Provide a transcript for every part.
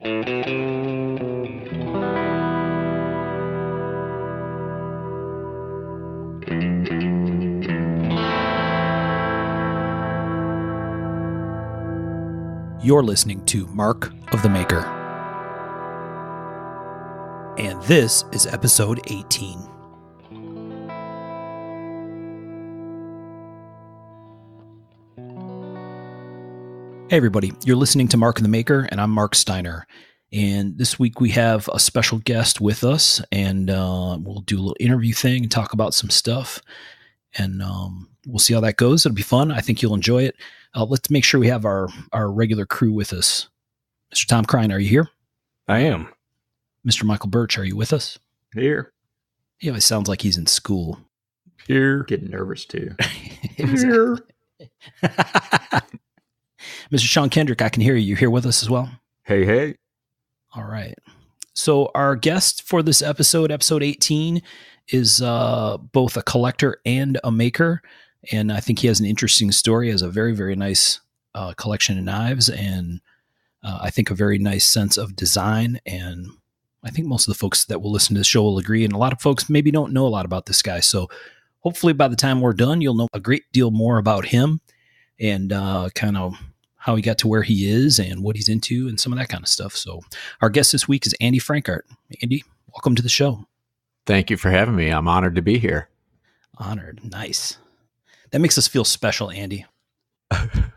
You're listening to Mark of the Maker. And this is episode 18. Hey everybody, you're listening to Mark of the Maker, and I'm Mark Steiner. And this week we have a special guest with us, and we'll do a little interview thing and talk about some stuff. And we'll see how that goes. It'll be fun. I think you'll enjoy it. Let's make sure we have our regular crew with us. Mr. Tom Crine, are you here? I am. Mr. Michael Birch, are you with us? Here. He always sounds like he's in school. Here. Getting nervous too. Here. Mr. Sean Kendrick, I can hear you. You're here with us as well? Hey, hey. All right. So our guest for this episode 18, is both a collector and a maker. And I think he has an interesting story. He has a very, very nice collection of knives, and I think a very nice sense of design. And I think most of the folks that will listen to the show will agree. And a lot of folks maybe don't know a lot about this guy. So hopefully by the time we're done, you'll know a great deal more about him and kind of how he got to where he is and what he's into and some of that kind of stuff. So our guest this week is Andy Frankart. Andy, welcome to the show. Thank you for having me. I'm honored to be here. Honored. Nice. That makes us feel special, Andy.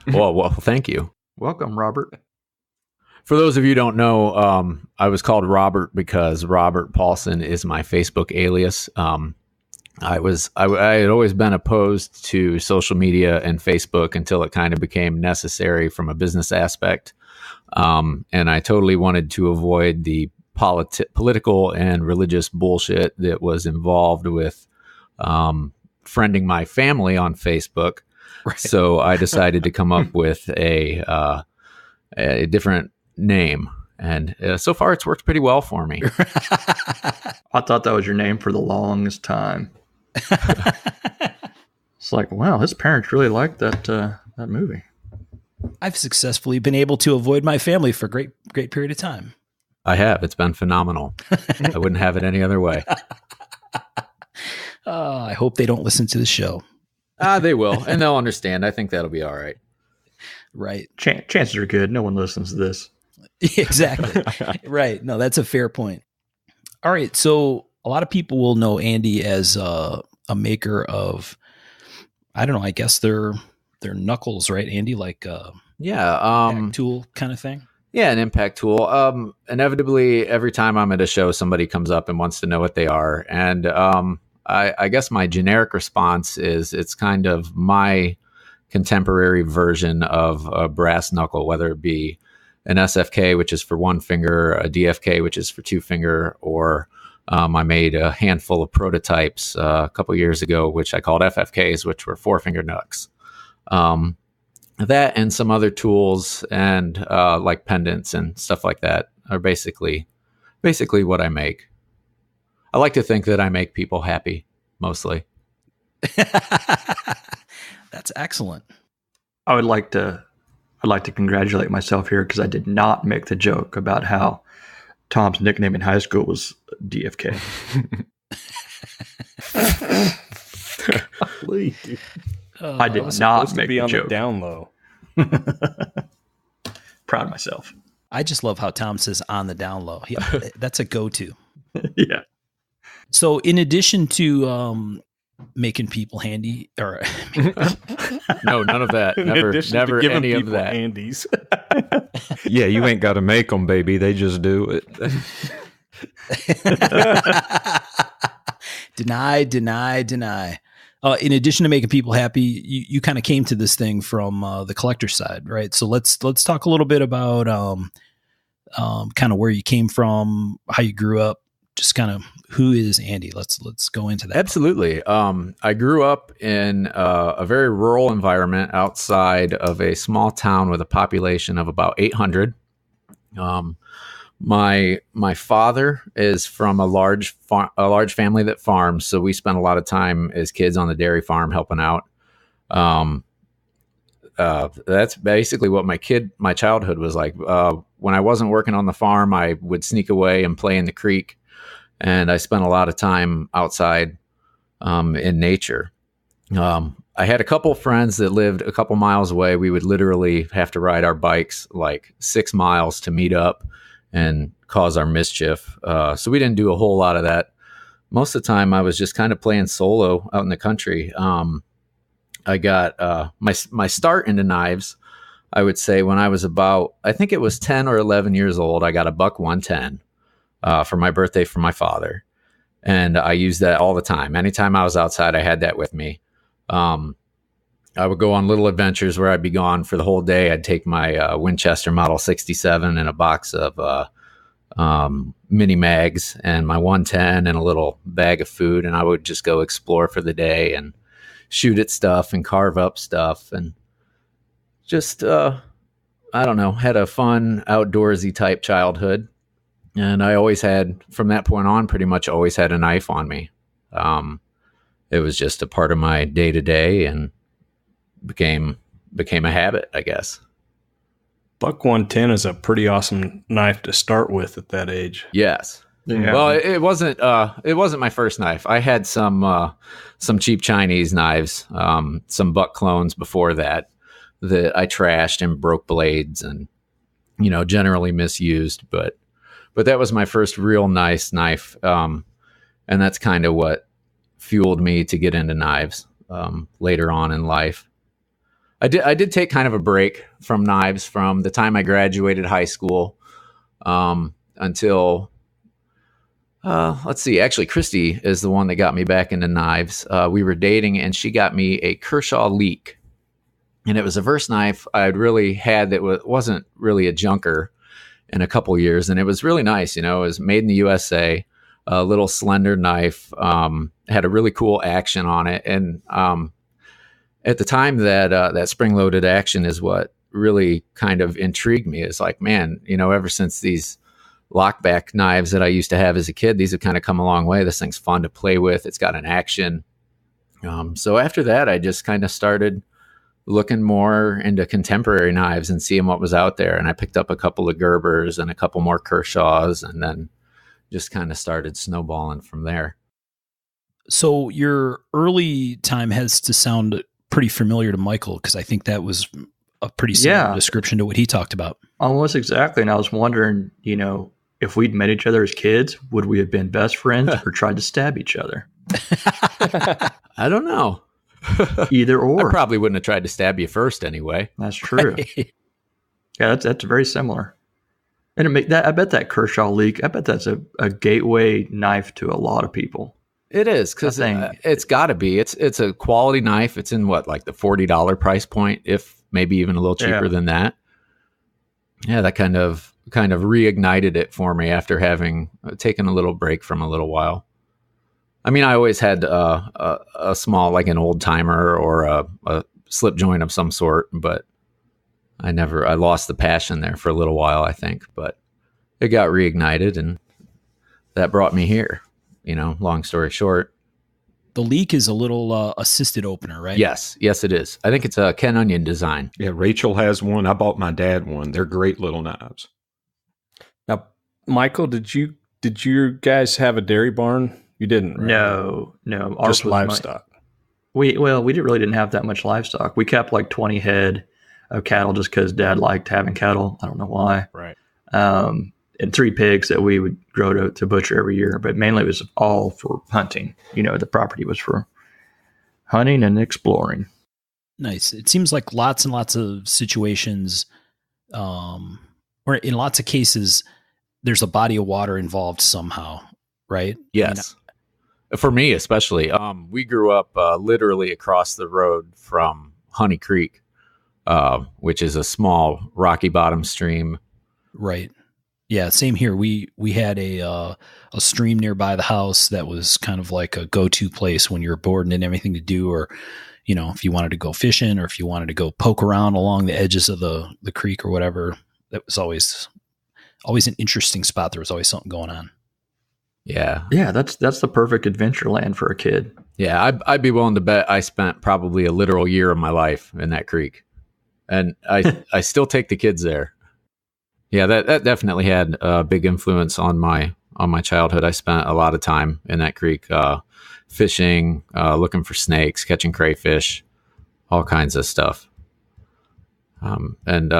Well, thank you. Welcome, Robert. For those of you who don't know, I was called Robert because Robert Paulson is my Facebook alias. I had always been opposed to social media and Facebook until it kind of became necessary from a business aspect. And I totally wanted to avoid the political and religious bullshit that was involved with friending my family on Facebook. Right. So I decided to come up with a different name. And so far it's worked pretty well for me. I thought that was your name for the longest time. It's like, wow, his parents really liked that movie. I've successfully been able to avoid my family for a great period of time. I have. It's been phenomenal. I wouldn't have it any other way. I hope they don't listen to the show. They will, and they'll understand. I think that'll be all right. Right. Chances are good. No one listens to this. Exactly. Right. No, that's a fair point. All right. So a lot of people will know Andy as a maker of, I don't know, I guess they're knuckles, right, Andy? Like impact tool kind of thing? Yeah, an impact tool. Inevitably, every time I'm at a show, somebody comes up and wants to know what they are. And I guess my generic response is it's kind of my contemporary version of a brass knuckle, whether it be an SFK, which is for one finger, a DFK, which is for two finger, or I made a handful of prototypes a couple years ago, which I called FFKs, which were four finger knucks. That and some other tools and like pendants and stuff like that are basically what I make. I like to think that I make people happy, mostly. That's excellent. I'd like to congratulate myself here because I did not make the joke about how Tom's nickname in high school was DFK. I did not make the joke. Down low. Proud of myself. I just love how Tom says on the down low. That's a go-to. Yeah. So in addition to making people handy, or no, none of that. Never any of that. Handies. Yeah, you ain't got to make them, baby. They just do it. Deny. In addition to making people happy, you kind of came to this thing from the collector side, right? So let's talk a little bit about kind of where you came from, how you grew up, just kind of who is Andy. Let's go into that. Absolutely. I grew up in a very rural environment outside of a small town with a population of about 800. My father is from a large family that farms, so we spent a lot of time as kids on the dairy farm helping out. That's basically what my childhood was like. when I wasn't working on the farm, I would sneak away and play in the creek. And I spent a lot of time outside in nature. I had a couple friends that lived a couple miles away. We would literally have to ride our bikes like 6 miles to meet up and cause our mischief. So we didn't do a whole lot of that. Most of the time I was just kind of playing solo out in the country. I got my start into knives, I would say, when I was about, I think it was 10 or 11 years old. I got a buck 110 for my birthday from my father. And I used that all the time. Anytime I was outside, I had that with me. I would go on little adventures where I'd be gone for the whole day. I'd take my Winchester Model 67 and a box of mini mags and my 110 and a little bag of food. And I would just go explore for the day and shoot at stuff and carve up stuff. And just, I don't know, had a fun outdoorsy type childhood. And I always had, from that point on, pretty much always had a knife on me. It was just a part of my day to day and became a habit, I guess. Buck 110 is a pretty awesome knife to start with at that age. Yes. Yeah. Well, it wasn't my first knife. I had some cheap Chinese knives, some buck clones before that I trashed and broke blades and, generally misused, but that was my first real nice knife. And that's kind of what fueled me to get into knives later on in life. I did take kind of a break from knives from the time I graduated high school until, let's see, actually Christy is the one that got me back into knives. We were dating and she got me a Kershaw Leek. And it was the first knife I'd really had that wasn't really a junker in a couple years. And it was really nice. It was made in the USA, a little slender knife, had a really cool action on it. And at the time that spring-loaded action is what really kind of intrigued me. It's like, man, ever since these lockback knives that I used to have as a kid, these have kind of come a long way. This thing's fun to play with. It's got an action. So after that, I just kind of started looking more into contemporary knives and seeing what was out there. And I picked up a couple of Gerbers and a couple more Kershaws, and then just kind of started snowballing from there. So your early time has to sound pretty familiar to Michael, because I think that was a pretty similar description to what he talked about. Almost exactly. And I was wondering, if we'd met each other as kids, would we have been best friends or tried to stab each other? I don't know. Either or. I probably wouldn't have tried to stab you first anyway. That's true. Yeah, that's very similar. And I bet that Kershaw Leek, I bet that's a gateway knife to a lot of people. It is, because it's got to be. It's a quality knife. It's in like the $40 price point, if maybe even a little cheaper than that. Yeah, that kind of reignited it for me after having taken a little break from a little while. I mean, I always had a small, like an old timer or a slip joint of some sort, but I lost the passion there for a little while, I think. But it got reignited, and that brought me here. Long story short. The Leek is a little assisted opener, right? Yes, it is. I think it's a Ken Onion design. Yeah, Rachel has one. I bought my dad one. They're great little knives. Now, Michael, did you guys have a dairy barn? You didn't, right? No. Just livestock. We really didn't have that much livestock. We kept like 20 head of cattle just because Dad liked having cattle. I don't know why. Right. And 3 pigs that we would grow to butcher every year. But mainly it was all for hunting. The property was for hunting and exploring. Nice. It seems like lots and lots of situations, or in lots of cases, there's a body of water involved somehow, right? Yes. For me, especially, we grew up literally across the road from Honey Creek, which is a small rocky bottom stream. Right. Yeah. Same here. We had a stream nearby the house that was kind of like a go-to place when you're bored and didn't have anything to do, or, if you wanted to go fishing or if you wanted to go poke around along the edges of the creek or whatever. That was always an interesting spot. There was always something going on. Yeah. Yeah, that's the perfect adventure land for a kid. Yeah, I'd be willing to bet I spent probably a literal year of my life in that creek. And I still take the kids there. Yeah, that definitely had a big influence on my childhood. I spent a lot of time in that creek, fishing, looking for snakes, catching crayfish, all kinds of stuff. And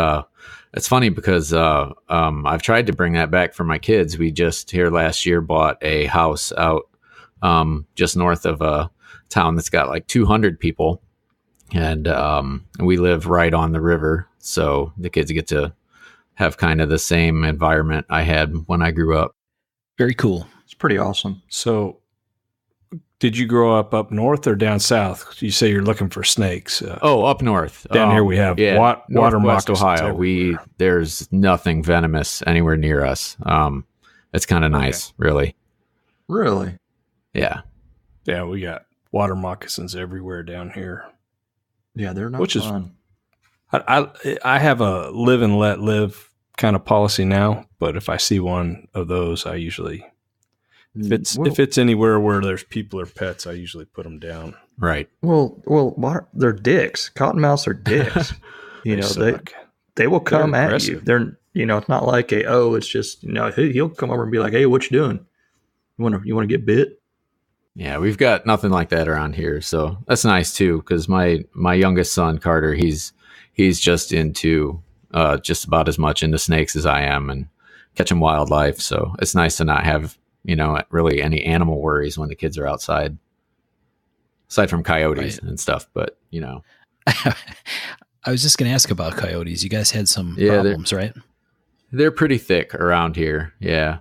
it's funny because I've tried to bring that back for my kids. We just here last year bought a house out just north of a town that's got like 200 people, and we live right on the river, so the kids get to have kind of the same environment I had when I grew up. Very cool. It's pretty awesome. So, did you grow up north or down south? You say you're looking for snakes. Up north. Down here we have water Northwest moccasins Ohio. There's nothing venomous anywhere near us. It's kind of nice, really. Really? Yeah. Yeah, we got water moccasins everywhere down here. Yeah, they're not Which fun. I have a live and let live kind of policy now, but if I see one of those, I usually if it's anywhere where there's people or pets, I usually put them down. Right. Well, they're dicks. Cottonmouths are dicks. They will come at you. They're it's not like it's just he'll come over and be like, hey, what you doing? You want to get bit? Yeah, we've got nothing like that around here, so that's nice too. Because my youngest son Carter, he's just into just about as much into snakes as I am and catching wildlife. So it's nice to not have really any animal worries when the kids are outside, aside from coyotes and stuff. But I was just going to ask about coyotes. You guys had some problems, right? They're pretty thick around here. Yeah.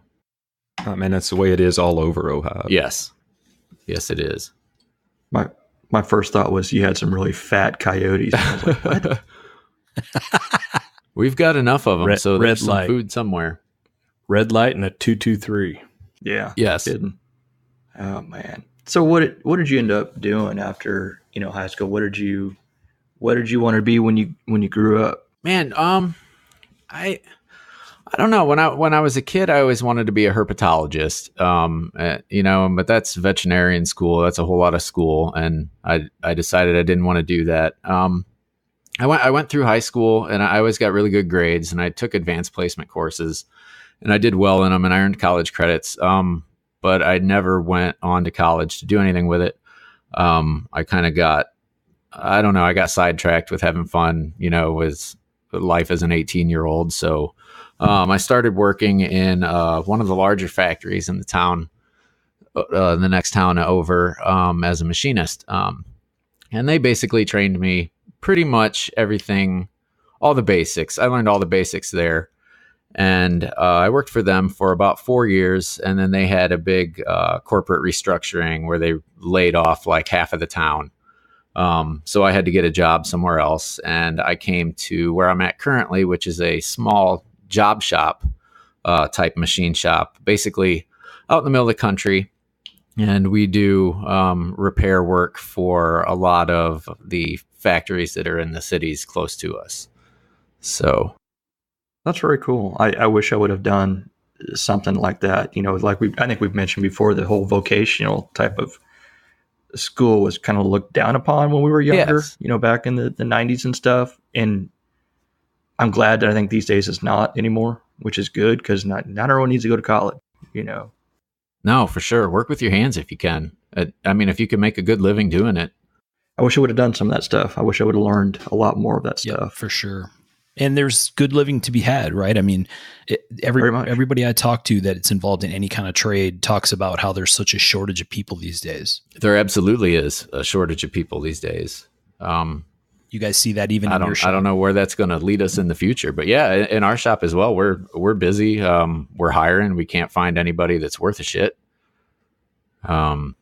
I mean, that's the way it is all over Ohio. Yes, it is. My first thought was you had some really fat coyotes. I was like, what? We've got enough of them, so there's some food somewhere. Red light and a 223. Yeah. Yes. Kidding. Oh man. So what did you end up doing after high school? What did you want to be when you grew up? Man, I don't know. When I was a kid, I always wanted to be a herpetologist. But that's veterinarian school. That's a whole lot of school, and I decided I didn't want to do that. I went through high school, and I always got really good grades, and I took advanced placement courses, and I did well in them, and I earned college credits. But I never went on to college to do anything with it. I kind of I got sidetracked with having fun, with life as an 18-year-old. So I started working in one of the larger factories in the town, the next town over, as a machinist. And they basically trained me pretty much everything, all the basics. I learned all the basics there. And I worked for them for about 4 years. And then they had a big corporate restructuring where they laid off like half of the town. So I had to get a job somewhere else. And I came to where I'm at currently, which is a small job shop type machine shop, basically out in the middle of the country. And we do repair work for a lot of the factories that are in the cities close to us. So that's very cool. I wish I would have done something like that. I think we've mentioned before, the whole vocational type of school was kind of looked down upon when we were younger, back in the 90s and stuff. And I'm glad that I think these days it's not anymore, which is good, because not everyone needs to go to college, No, for sure. Work with your hands if you can. If you can make a good living doing it. I wish I would have done some of that stuff. I wish I would have learned a lot more of that stuff. Yeah, for sure. And there's good living to be had, right? I mean, everybody I talk to that it's involved in any kind of trade talks about how there's such a shortage of people these days. There absolutely is a shortage of people these days. You guys see that even in your shop? I don't know where that's going to lead us in the future, but yeah, in our shop as well, we're busy. We're hiring. We can't find anybody that's worth a shit. Well,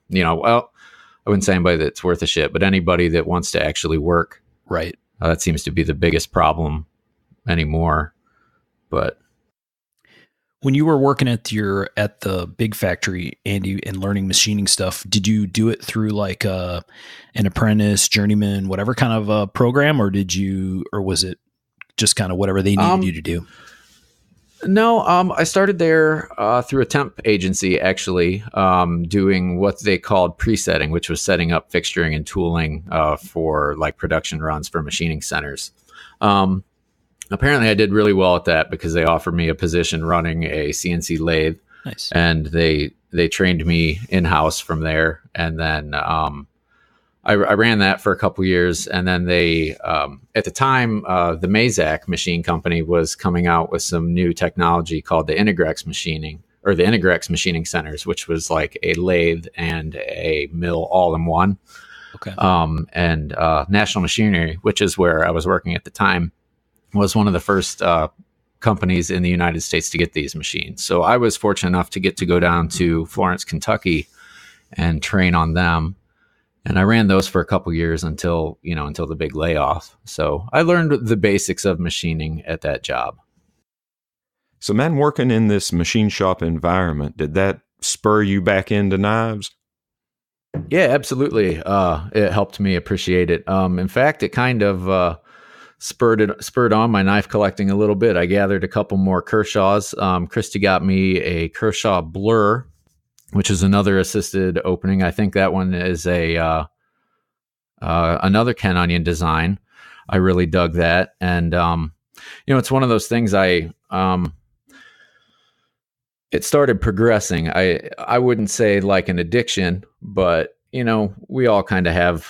I wouldn't say anybody that's worth a shit, but anybody that wants to actually work. Right. That seems to be the biggest problem anymore. But when you were working at the big factory, Andy, and learning machining stuff, did you do it through like an apprentice, journeyman, whatever kind of a program, or was it just kind of whatever they needed you to do? No, I started there through a temp agency, actually, doing what they called presetting, which was setting up fixturing and tooling for like production runs for machining centers. apparently I did really well at that because they offered me a position running a CNC lathe. Nice. And they trained me in-house from there. And then I ran that for a couple years. And then they, at the time, the Mazak machine company was coming out with some new technology called the Integrex machining, or the Integrex machining centers, which was like a lathe and a mill all in one. Okay. And National Machinery, which is where I was working at the time, was one of the first companies in the United States to get these machines. So I was fortunate enough to get to go down to Florence, Kentucky and train on them. And I ran those for a couple years until the big layoff. So I learned the basics of machining at that job. So, man, working in this machine shop environment, did that spur you back into knives? Yeah, absolutely. It helped me appreciate it. In fact, it kind of spurred on my knife collecting a little bit. I gathered a couple more Kershaws. Christy got me a Kershaw Blur, which is another assisted opening. I think that one is another Ken Onion design. I really dug that. And, it's one of those things it started progressing. I wouldn't say like an addiction, but, we all kind of have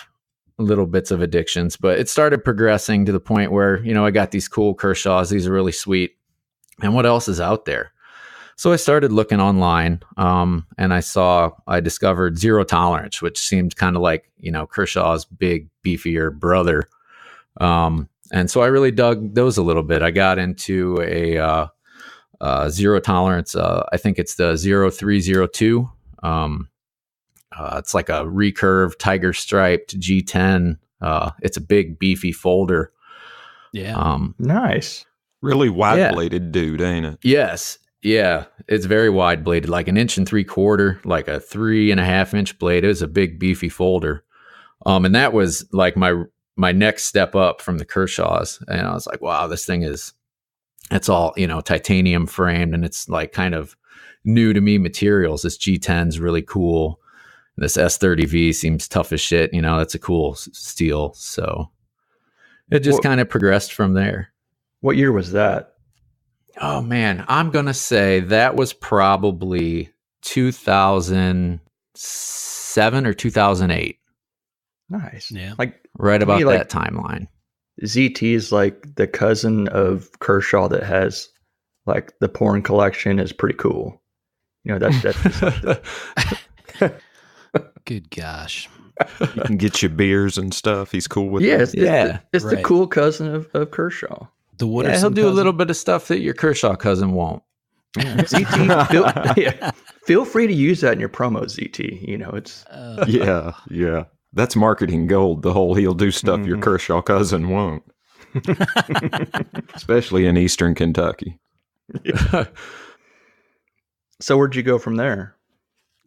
little bits of addictions, but it started progressing to the point where, I got these cool Kershaws. These are really sweet. And what else is out there? So I started looking online, and I discovered Zero Tolerance, which seemed kind of like, Kershaw's big, beefier brother. And so I really dug those a little bit. I got into a Zero Tolerance. I think it's the 0302. It's like a recurved tiger striped G10. It's a big, beefy folder. Yeah. Nice. Really wide-bladed dude, ain't it? Yes. Yeah. It's very wide bladed, like 1 3/4 inch, like a 3.5 inch blade. It was a big, beefy folder. And that was like my next step up from the Kershaws. And I was like, wow, this thing it's all, titanium framed, and it's like kind of new to me materials. This G10's really cool. This S30V seems tough as shit. That's a cool steel. So it just kind of progressed from there. What year was that? Oh man, I'm going to say that was probably 2007 or 2008. Nice. Yeah. Like right about me, that timeline. ZT is like the cousin of Kershaw that has like the porn collection is pretty cool. That's Good gosh. You can get you beers and stuff. He's cool with it's right. the cool cousin of Kershaw. The he'll do a little bit of stuff that your Kershaw cousin won't. Yeah. ZT, feel free to use that in your promo, ZT. It's Yeah. That's marketing gold. The whole he'll do stuff your Kershaw cousin won't. Especially in Eastern Kentucky. Yeah. So where'd you go from there?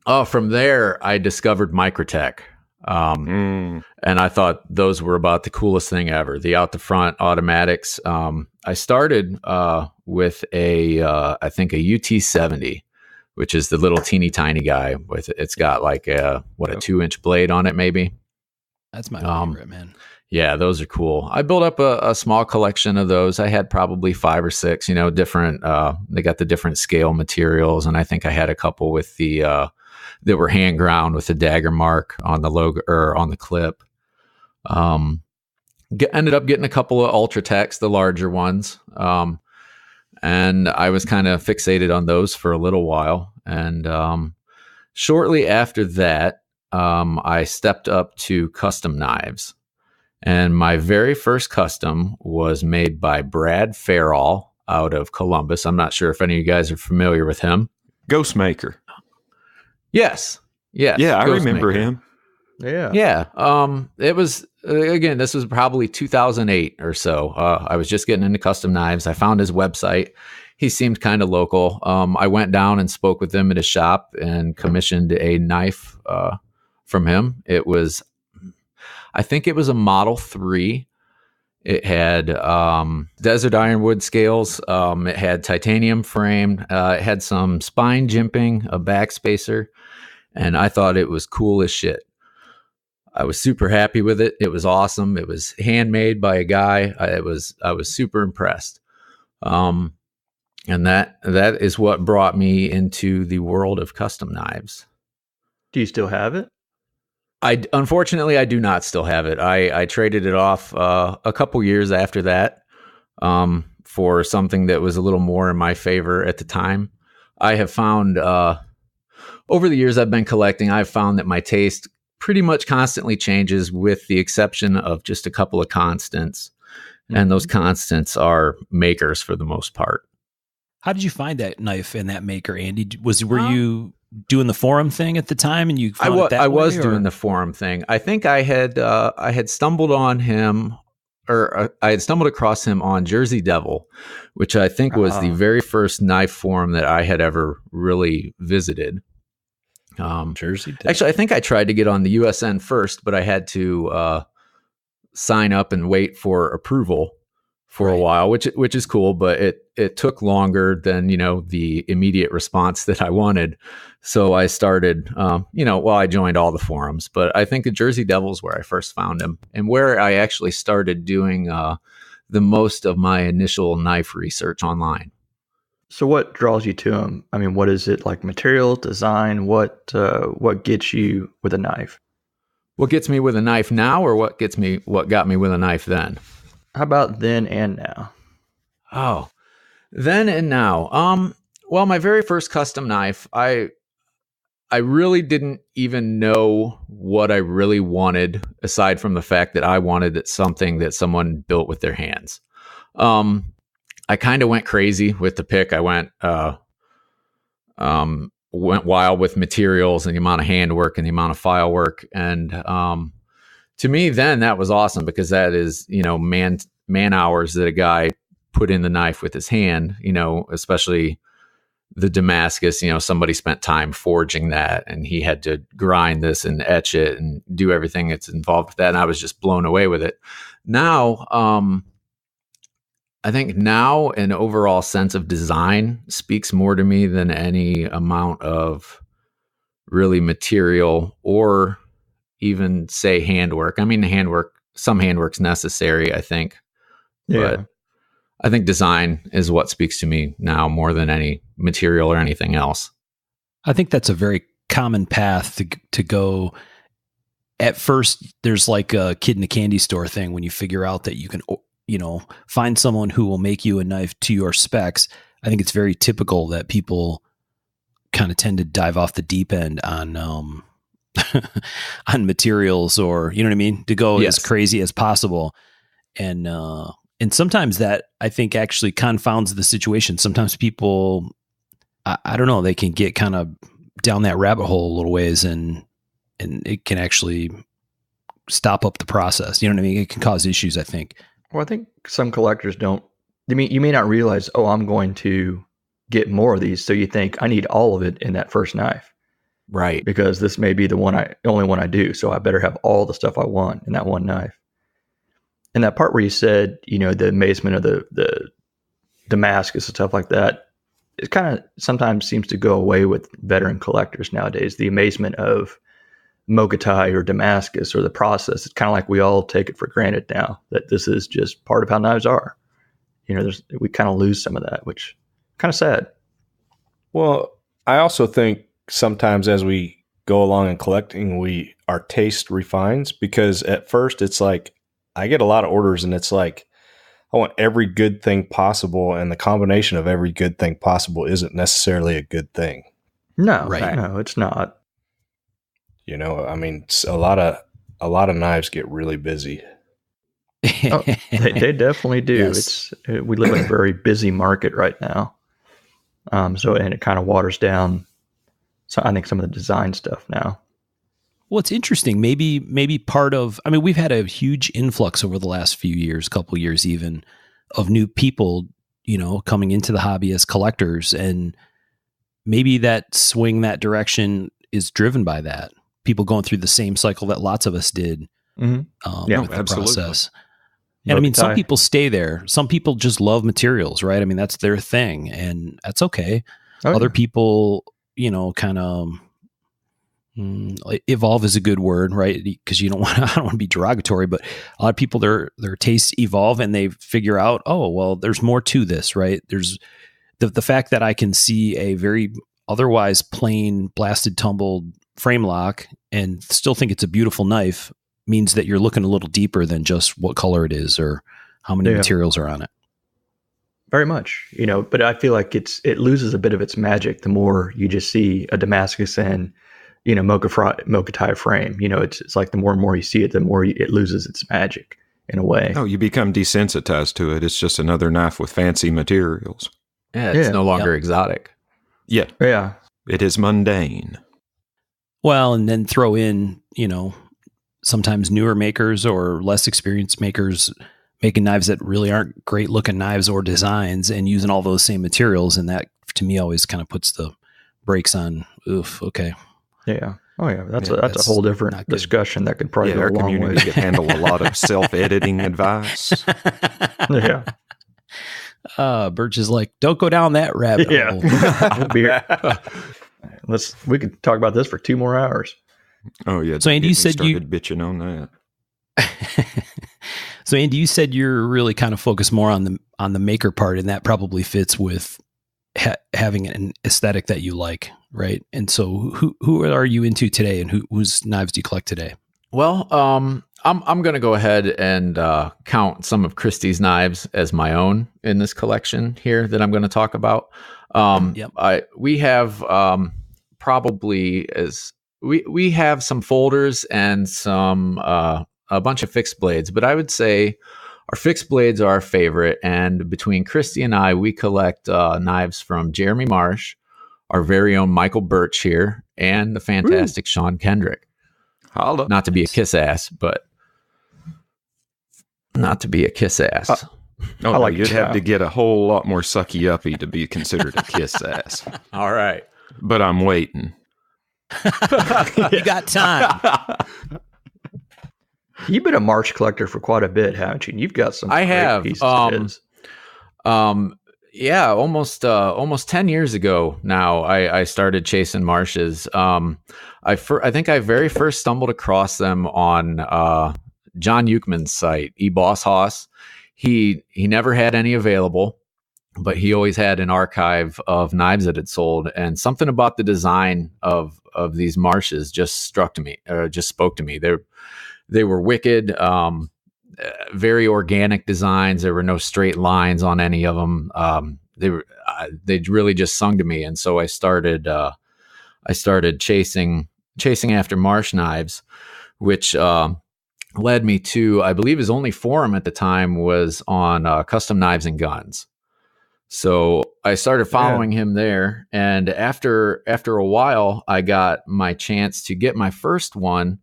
Oh, from there, I discovered Microtech. And I thought those were about the coolest thing ever. The out the front automatics. I started with I think a UT70, which is the little teeny tiny guy it's got like a 2-inch blade on it, maybe. That's my favorite, man. Yeah, those are cool. I built up a small collection of those. I had probably 5 or 6, different, they got the different scale materials. And I think I had a couple with that were hand ground with the dagger mark on the logo or on the clip. Ended up getting a couple of Ultratechs, the larger ones. And I was kind of fixated on those for a little while. And shortly after that, I stepped up to custom knives. And my very first custom was made by Brad Farrell out of Columbus. I'm not sure if any of you guys are familiar with him. Ghostmaker. Yes. Yeah, I remember him. Yeah. Yeah. It was, again, this was probably 2008 or so. I was just getting into custom knives. I found his website. He seemed kind of local. I went down and spoke with him at his shop and commissioned a knife from him. I think it was a Model 3. It had desert ironwood scales. It had titanium frame. It had some spine jimping, a backspacer, and I thought it was cool as shit. I was super happy with it. It was awesome. It was handmade by a guy. I was super impressed. And that is what brought me into the world of custom knives. Do you still have it? Unfortunately, I do not still have it. I traded it off a couple years after that for something that was a little more in my favor at the time. I have found over the years I've been collecting, I've found that my taste pretty much constantly changes, with the exception of just a couple of constants. And those constants are makers for the most part. How did you find that knife and that maker, Andy? Were you doing the forum thing at the time, and you found it that I way, was doing the forum thing. I think I had stumbled on him, or I had stumbled across him on Jersey Devil, which I think was the very first knife forum that I had ever really visited. Jersey Devil. Actually, I think I tried to get on the USN first, but I had to sign up and wait for approval for a while, which is cool, but it took longer than, the immediate response that I wanted. So I started, I joined all the forums, but I think the Jersey Devil's where I first found him, and where I actually started doing the most of my initial knife research online. So what draws you to him? I mean, what is it, like material, design? What gets you with a knife? What gets me with a knife now, or what got me with a knife then? How about then and now? Oh, then and now. Well, my very first custom knife, I really didn't even know what I really wanted, aside from the fact that I wanted something that someone built with their hands. I kind of went crazy with the pick. I went wild with materials and the amount of handwork and the amount of file work. And to me, then that was awesome, because that is, man hours that a guy put in the knife with his hand, especially the Damascus, somebody spent time forging that, and he had to grind this and etch it and do everything that's involved with that. And I was just blown away with it. Now, I think now an overall sense of design speaks more to me than any amount of really material or even say handwork. I mean, some handwork's necessary, I think. Yeah. But I think design is what speaks to me now more than any material or anything else. I think that's a very common path to go. At first, there's like a kid in a candy store thing when you figure out that you can, find someone who will make you a knife to your specs. I think it's very typical that people kind of tend to dive off the deep end on on materials, or, you know what I mean, to go as crazy as possible. And sometimes that, I think, actually confounds the situation. Sometimes people, I don't know, they can get kind of down that rabbit hole a little ways, and it can actually stop up the process. You know what I mean? It can cause issues, I think. Well, I think some collectors don't. You may not realize, I'm going to get more of these. So you think, I need all of it in that first knife. Right. Because this may be the only one I do. So I better have all the stuff I want in that one knife. And that part where you said, the amazement of the Damascus and stuff like that, it kind of sometimes seems to go away with veteran collectors nowadays. The amazement of Mogatai or Damascus or the process. It's kind of like we all take it for granted now that this is just part of how knives are. We kind of lose some of that, which kind of sad. Well, I also think sometimes as we go along in collecting, our taste refines, because at first it's like, I get a lot of orders and it's like, I want every good thing possible. And the combination of every good thing possible isn't necessarily a good thing. No, right. No, it's not. I mean, a lot of knives get really busy. They definitely do. Yes. We live in a very busy market right now. And it kind of waters down. So I think some of the design stuff now. Well, it's interesting. Maybe part of, we've had a huge influx over the last few years, couple years even, of new people, coming into the hobby as collectors. And maybe that swing that direction is driven by that. People going through the same cycle that lots of us did with the process. And some people stay there. Some people just love materials, right? That's their thing, and that's okay. Other people, kind of Evolve is a good word, right? Because you don't want, I don't want to be derogatory, but a lot of people, their tastes evolve and they figure out, oh, well, there's more to this, right? There's the fact that I can see a very otherwise plain blasted tumbled frame lock and still think it's a beautiful knife means that you're looking a little deeper than just what color it is or how many materials are on it. Very much, but I feel like it loses a bit of its magic the more you just see a Damascus and Mokutai frame. It's like the more and more you see it, the more it loses its magic in a way. Oh, you become desensitized to it. It's just another knife with fancy materials. Yeah, it's no longer exotic. Yeah. Yeah. It is mundane. Well, and then throw in, sometimes newer makers or less experienced makers making knives that really aren't great looking knives or designs and using all those same materials. And that to me always kind of puts the brakes on. Oof. Okay. Yeah. Oh yeah. That's a whole different discussion that could probably go our a long way. community could handle a lot of self-editing advice. Yeah. Birch is like, don't go down that rabbit hole. We could talk about this for 2 more hours. Oh yeah. So Andy, you said you bitching on that. So Andy, you said you're really kind of focused more on the maker part, and that probably fits with having an aesthetic that you like, right? And so who are you into today, and whose knives do you collect today? Well, I'm going to go ahead and count some of Christie's knives as my own in this collection here that I'm going to talk about. We have we have some folders and some a bunch of fixed blades, but I would say our fixed blades are our favorite. And between Christy and I, we collect knives from Jeremy Marsh, our very own Michael Birch here, and the fantastic Sean Kendrick. Holla. Not to be a kiss ass, but not to be a kiss ass. You'd have to get a whole lot more sucky uppy to be considered a kiss ass. All right. But I'm waiting. You got time. You've been a Marsh collector for quite a bit, haven't you? You've got some. I have. Pieces of his. Yeah, almost 10 years ago now, I started chasing Marshes. I think I very first stumbled across them on John Euchman's site, eBoss Hoss. He never had any available, but he always had an archive of knives that had sold, and something about the design of these Marshes just spoke to me. They were wicked, very organic designs. There were no straight lines on any of them. They really just sung to me, and so I started chasing after Marsh knives, which led me to, I believe his only forum at the time was on Custom Knives and Guns. So I started following him there, and after a while, I got my chance to get my first one.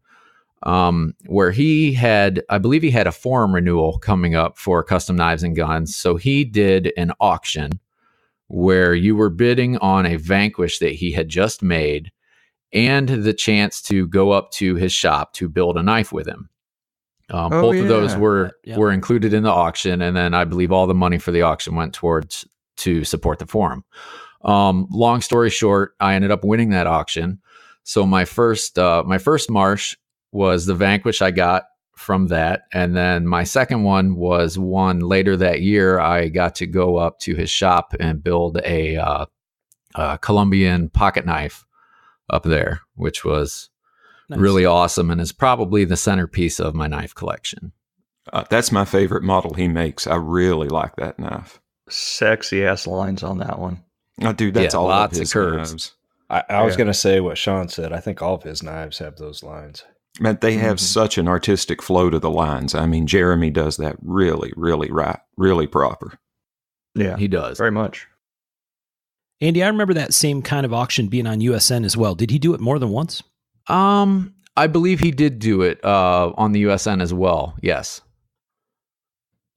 Where I believe he had a forum renewal coming up for Custom Knives and Guns. So he did an auction where you were bidding on a Vanquish that he had just made and the chance to go up to his shop to build a knife with him. Both of those were included in the auction. And then I believe all the money for the auction went towards to support the forum. Long story short, I ended up winning that auction. So my first Marsh was the Vanquish I got from that. And then my second one was one later that year. I got to go up to his shop and build a Colombian pocket knife up there, which was really awesome and is probably the centerpiece of my knife collection. That's my favorite model he makes. I really like that knife. Sexy ass lines on that one. Oh, dude, that's all lots of his of curves. knives. I was going to say what Sean said. I think all of his knives have those lines. Man, they have such an artistic flow to the lines. I mean, Jeremy does that really, really right, really proper. Yeah, he does. Very much. Andy, I remember that same kind of auction being on USN as well. Did he do it more than once? I believe he did do it on the USN as well. Yes.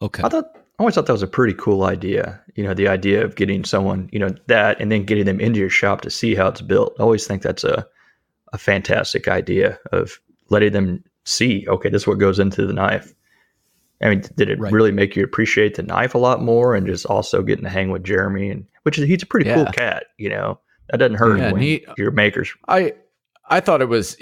Okay. I always thought that was a pretty cool idea. The idea of getting someone, that, and then getting them into your shop to see how it's built. I always think that's a fantastic idea of letting them see, okay, this is what goes into the knife. I mean, did it really make you appreciate the knife a lot more, and just also getting to hang with Jeremy, he's a pretty cool cat, that doesn't hurt when your makers. I thought it was,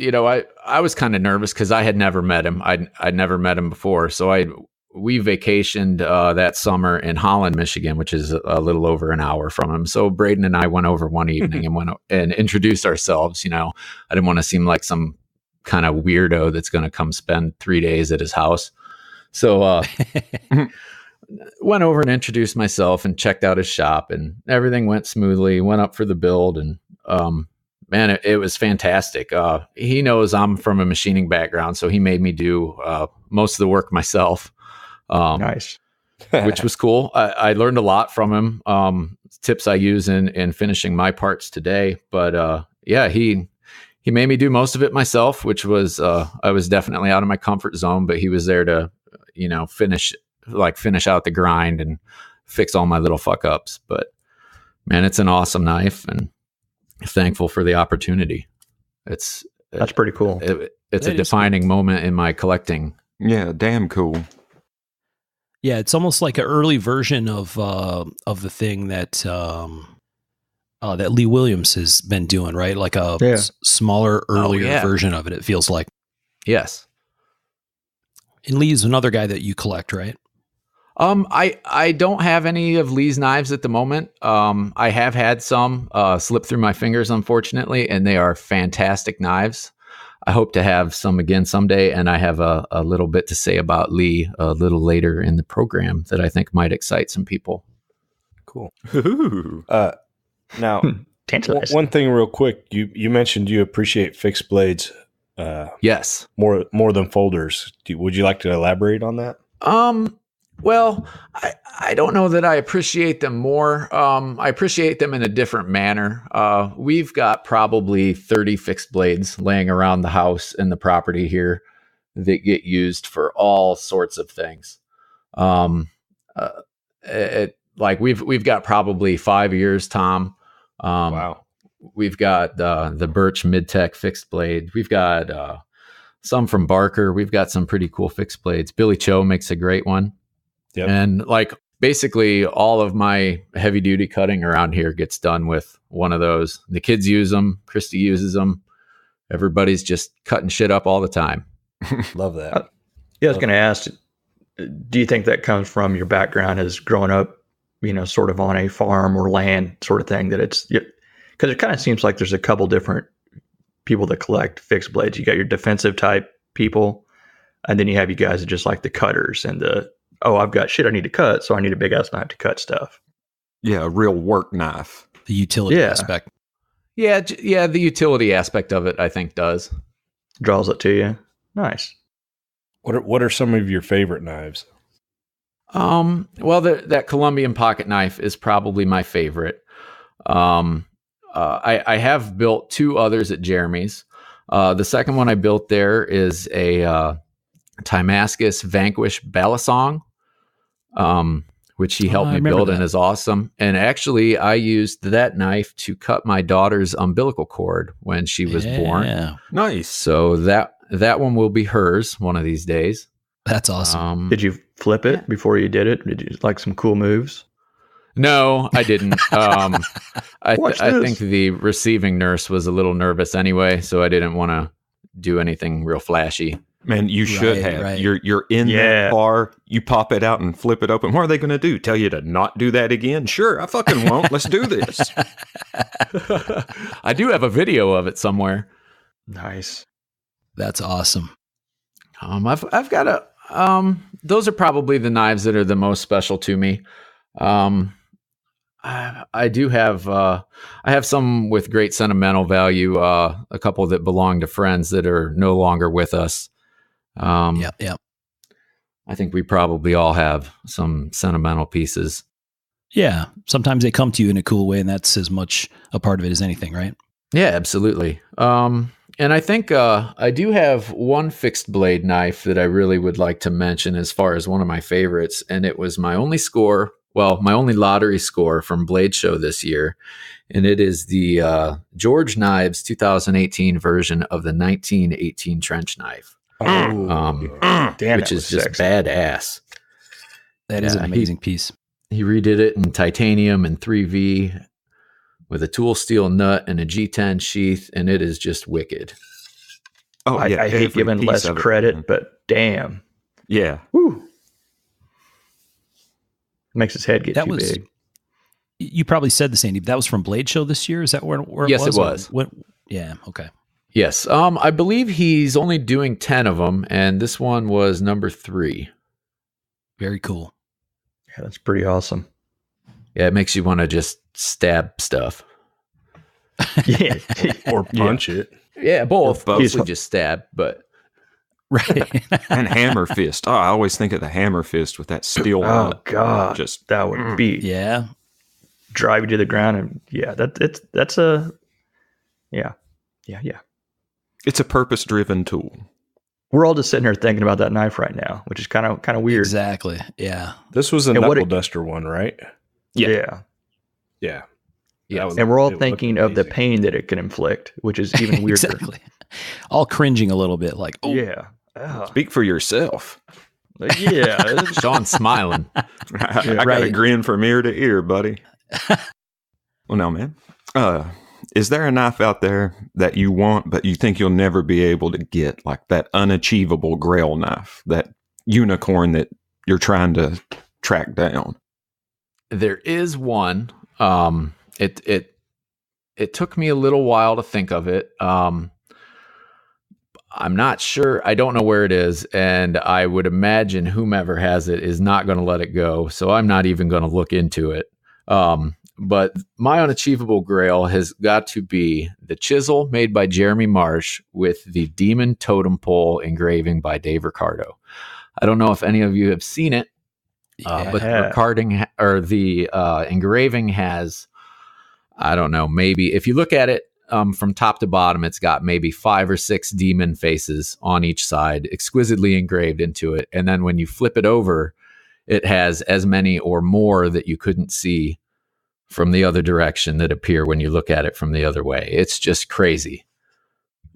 I was kind of nervous because I had never met him. I'd neent met him before. So we vacationed that summer in Holland, Michigan, which is a little over an hour from him. So Braden and I went over one evening and went and introduced ourselves. I didn't want to seem like some kind of weirdo that's going to come spend 3 days at his house. So went over and introduced myself and checked out his shop, and everything went smoothly. Went up for the build, and man, it was fantastic. He knows I'm from a machining background, so he made me do most of the work myself. Nice. Which was cool. I learned a lot from him. Tips I use in finishing my parts today. But yeah, he made me do most of it myself, which was I was definitely out of my comfort zone. But he was there to finish out the grind and fix all my little fuck ups. But man, it's an awesome knife, and thankful for the opportunity. That's pretty cool. It's a defining moment in my collecting. Yeah, damn cool. Yeah, it's almost like an early version of the thing that that Lee Williams has been doing, right? Like a smaller, earlier version of it. It feels like. Yes. And Lee's another guy that you collect, right? I don't have any of Lee's knives at the moment. I have had some slip through my fingers, unfortunately, and they are fantastic knives. I hope to have some again someday, and I have a little bit to say about Lee a little later in the program that I think might excite some people. Cool. Now, Tantalizing. one thing real quick, you mentioned you appreciate fixed blades Yes. more than folders. Would you like to elaborate on that? Well, I don't know that I appreciate them more. I appreciate them in a different manner. We've got probably 30 fixed blades laying around the house and the property here that get used for all sorts of things. We've got probably 5 years, Tom. Wow. We've got the Birch Mid-Tech fixed blade. We've got some from Barker. We've got some pretty cool fixed blades. Billy Cho makes a great one. Yep. And basically all of my heavy duty cutting around here gets done with one of those. The kids use them. Christy uses them. Everybody's just cutting shit up all the time. Love that. Yeah, I was going to ask, do you think that comes from your background as growing up, sort of on a farm or land sort of thing, that it's, because it kind of seems like there's a couple different people that collect fixed blades. You got your defensive type people, and then you have you guys that just like the cutters and I've got shit I need to cut, so I need a big ass knife to cut stuff. Yeah, a real work knife. The utility aspect. Yeah, the utility aspect of it, I think, does. Draws it to you. Nice. What are some of your favorite knives? Well, that Colombian pocket knife is probably my favorite. I have built 2 others at Jeremy's. The second one I built there is a Timascus Vanquish Balisong, which he helped me build and is awesome. And actually, I used that knife to cut my daughter's umbilical cord when she was born. Nice. So that one will be hers one of these days. That's awesome. Did you flip it before you did it? Did you like some cool moves? No, I didn't. I think the receiving nurse was a little nervous anyway, so I didn't want to do anything real flashy. Man, you should have. Right. You're in that car. You pop it out and flip it open. What are they going to do? Tell you to not do that again? Sure, I fucking won't. Let's do this. I do have a video of it somewhere. Nice. That's awesome. I've got those are probably the knives that are the most special to me. I do have I have some with great sentimental value. A couple that belong to friends that are no longer with us. Yeah. I think we probably all have some sentimental pieces. Yeah. Sometimes they come to you in a cool way, and that's as much a part of it as anything, right? Yeah, absolutely. And I think I do have one fixed blade knife that I really would like to mention as far as one of my favorites, and it was my only score. Well, my only lottery score from Blade Show this year, and it is the George Knives 2018 version of the 1918 trench knife. Damn, which is just badass. That is an amazing piece. He redid it in titanium and 3V. with a tool steel nut and a G10 sheath, and it is just wicked. Oh, yeah. I hate giving Les credit, but damn. Yeah. Woo. Makes his head get too big. You probably said this, Andy, but that was from Blade Show this year. Is that where it was? Yes, it was. Yeah. Okay. Yes. I believe he's only doing 10 of them, and this one was number 3. Very cool. Yeah, that's pretty awesome. Yeah, it makes you want to just stab stuff. Yeah. Or punch it. Yeah, both. Both. Mostly just stab, but Right. And hammer fist. Oh, I always think of the hammer fist with that steel. Oh God, just that would be Yeah. drive you to the ground, and that's a yeah. It's a purpose-driven tool. We're all just sitting here thinking about that knife right now, which is kind of weird. Exactly. Yeah. This was a And knuckle duster one, right? Yeah. Yeah. yeah. And we're all It thinking looked of the amazing. pain that it can inflict, which is even weirder. Exactly. All cringing a little bit, like, oh, Yeah. Oh, Speak for yourself. yeah. Sean's smiling. I got a right. grin from ear to ear, buddy. Well, now, man, is there a knife out there that you want, but you think you'll never be able to get, like that unachievable Grail knife, that unicorn that you're trying to track down? There is one. It took me a little while to think of it. I'm not sure. I don't know where it is, and I would imagine whomever has it is not going to let it go. So I'm not even going to look into it. But my unachievable Grail has got to be the chisel made by Jeremy Marsh with the Demon Totem Pole engraving by Dave Ricardo. I don't know if any of you have seen it, but the engraving has, I don't know, maybe if you look at it from top to bottom, it's got maybe 5 or 6 demon faces on each side, exquisitely engraved into it. And then when you flip it over, it has as many or more that you couldn't see from the other direction that appear when you look at it from the other way. It's just crazy.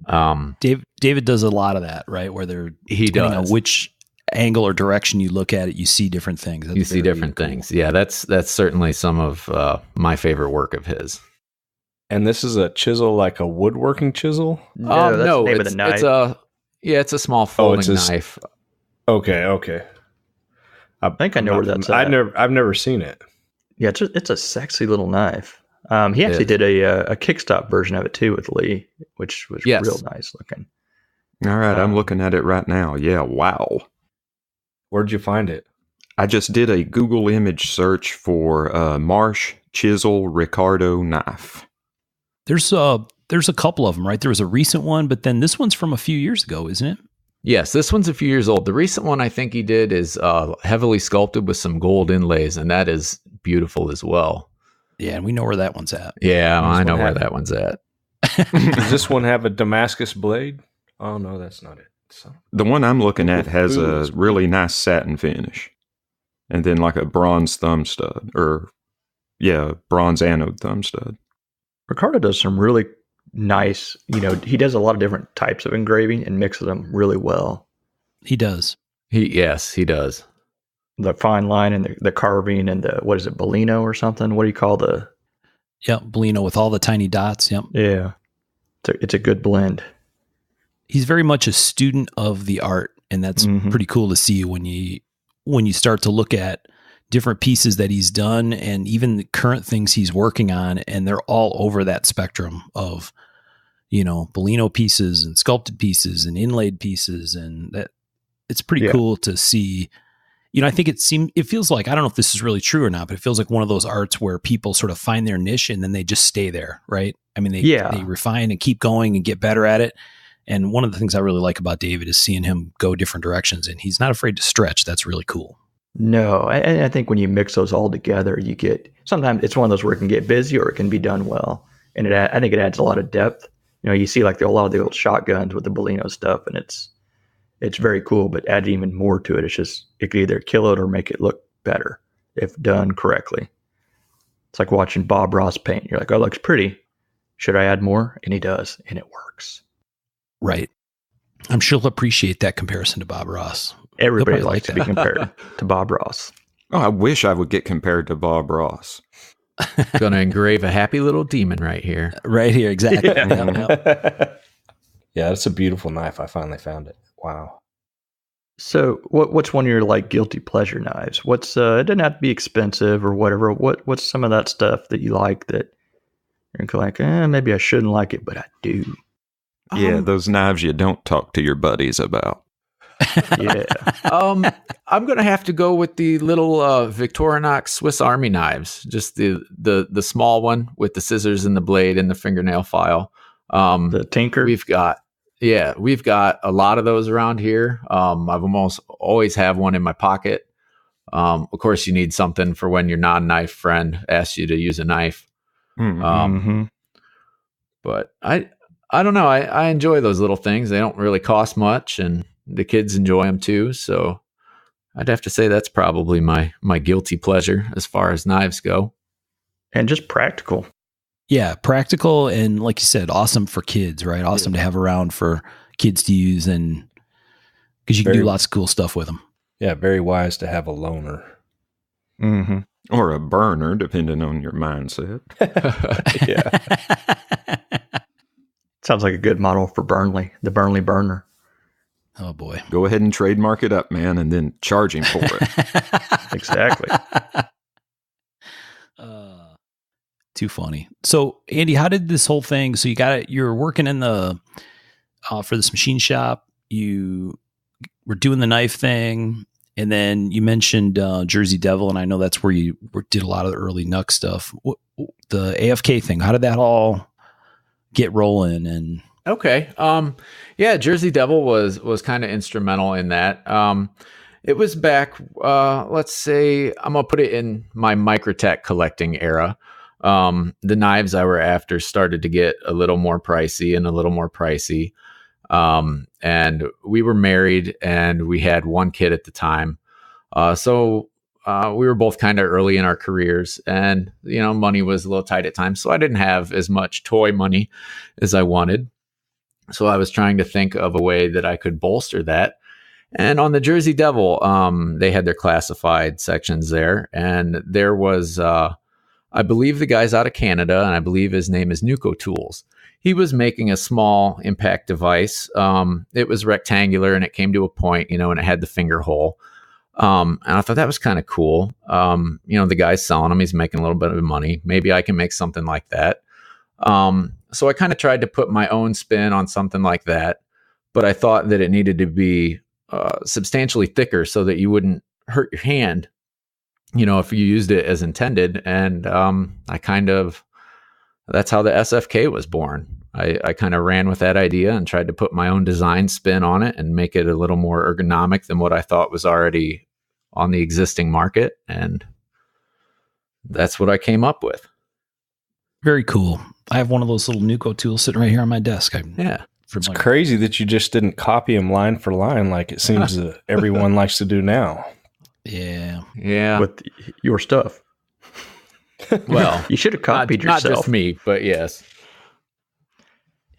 David does a lot of that, right? Where depending on which angle or direction you look at it, you see different things. You see different things. Yeah, that's certainly some of my favorite work of his. And this is a chisel, like a woodworking chisel? No, that's the name of the knife. It's a small folding knife. Okay. I think I know where that's at. I've never seen it. Yeah, it's a sexy little knife. He actually did a kickstop version of it too with Lee, which was real nice looking. All right, I'm looking at it right now. Yeah, wow. Where'd you find it? I just did a Google image search for Marsh Chisel Ricardo knife. There's a couple of them, right? There was a recent one, but then this one's from a few years ago, isn't it? Yes, this one's a few years old. The recent one I think he did is heavily sculpted with some gold inlays, and that is beautiful as well. Yeah, and we know where that one's at. Yeah, I know where that one's at. Does this one have a Damascus blade? Oh, no, that's not it. So. The one I'm looking at has a really nice satin finish. And then like a bronze thumb stud, bronze anode thumb stud. Ricardo does some really nice, he does a lot of different types of engraving and mixes them really well. He does. He does. The fine line and the carving and the, what is it, Bellino or something? What do you call the? Yep, Bellino with all the tiny dots. Yep. Yeah. It's a good blend. He's very much a student of the art, and that's pretty cool to see when you start to look at different pieces that he's done and even the current things he's working on, and they're all over that spectrum of, Bellino pieces and sculpted pieces and inlaid pieces, and that it's pretty cool to see. I think it feels like, I don't know if this is really true or not, but it feels like one of those arts where people sort of find their niche and then they just stay there, right? I mean, they refine and keep going and get better at it. And one of the things I really like about David is seeing him go different directions, and he's not afraid to stretch. That's really cool. No, I think when you mix those all together, you get, sometimes it's one of those where it can get busy or it can be done well. And I think it adds a lot of depth. You see like a lot of the old shotguns with the Bellino stuff, and it's very cool, but add even more to it. It's just, it could either kill it or make it look better if done correctly. It's like watching Bob Ross paint. You're like, oh, it looks pretty. Should I add more? And he does, and it works. Right. I'm sure he'll appreciate that comparison to Bob Ross. Everybody likes to be compared to Bob Ross. Oh, I wish I would get compared to Bob Ross. Going to engrave a happy little demon right here. Right here, exactly. Yeah, it's a beautiful knife. I finally found it. Wow. So, what's one of your like guilty pleasure knives? What's it doesn't have to be expensive or whatever. What's some of that stuff that you like that you're like, maybe I shouldn't like it, but I do. Yeah, those knives you don't talk to your buddies about. Yeah. I'm gonna have to go with the little Victorinox Swiss Army knives, just the small one with the scissors and the blade and the fingernail file. The Tinker. We've got a lot of those around here. I've almost always have one in my pocket. Of course, you need something for when your non-knife friend asks you to use a knife. But I don't know. I enjoy those little things. They don't really cost much, and the kids enjoy them too. So I'd have to say that's probably my guilty pleasure as far as knives go. And just practical. Yeah, practical and like you said, awesome for kids, right? Awesome to have around for kids to use, and because you can do lots of cool stuff with them. Yeah, very wise to have a loaner. Mm-hmm. Or a burner, depending on your mindset. Yeah. Sounds like a good model for Burnley, the Burnley burner. Oh boy. Go ahead and trademark it up, man, and then charge him for it. Exactly. Too funny. So Andy, how did this whole thing, so you're working in the for this machine shop, you were doing the knife thing, and then you mentioned Jersey Devil, and I know that's where you did a lot of the early Nuck stuff. The AFK thing, how did that all get rolling? And Okay. Yeah, Jersey Devil was kind of instrumental in that. It was back, let's say, I'm going to put it in my Microtech collecting era. The knives I were after started to get a little more pricey. And we were married and we had one kid at the time. So we were both kind of early in our careers, and, money was a little tight at times. So I didn't have as much toy money as I wanted. So I was trying to think of a way that I could bolster that. And on the Jersey Devil, they had their classified sections there. And there was, I believe the guy's out of Canada, and I believe his name is Nuco Tools. He was making a small impact device. It was rectangular, and it came to a point, and it had the finger hole. And I thought that was kind of cool. The guy's selling them. He's making a little bit of money. Maybe I can make something like that. So I kind of tried to put my own spin on something like that, but I thought that it needed to be substantially thicker so that you wouldn't hurt your hand, if you used it as intended. And that's how the SFK was born. I kind of ran with that idea and tried to put my own design spin on it and make it a little more ergonomic than what I thought was already on the existing market. And that's what I came up with. very cool. I have one of those little Nuco tools sitting right here on my desk. It's crazy that you just didn't copy them line for line like it seems that everyone likes to do now. Yeah. With your stuff. Well, you should have copied yourself. Not just me, but yes.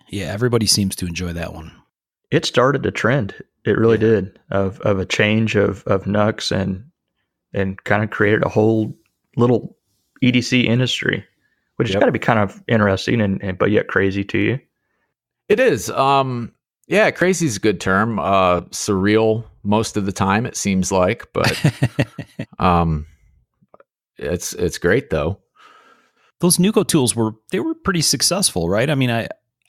Yeah, everybody seems to enjoy that one. It started a trend. It really did of a change of Nucks and kind of created a whole little EDC industry, which has got to be kind of interesting and but yet crazy to you. It is. Crazy is a good term. Surreal most of the time, it seems like, but it's great though. Those Nuco tools were pretty successful, right? I mean,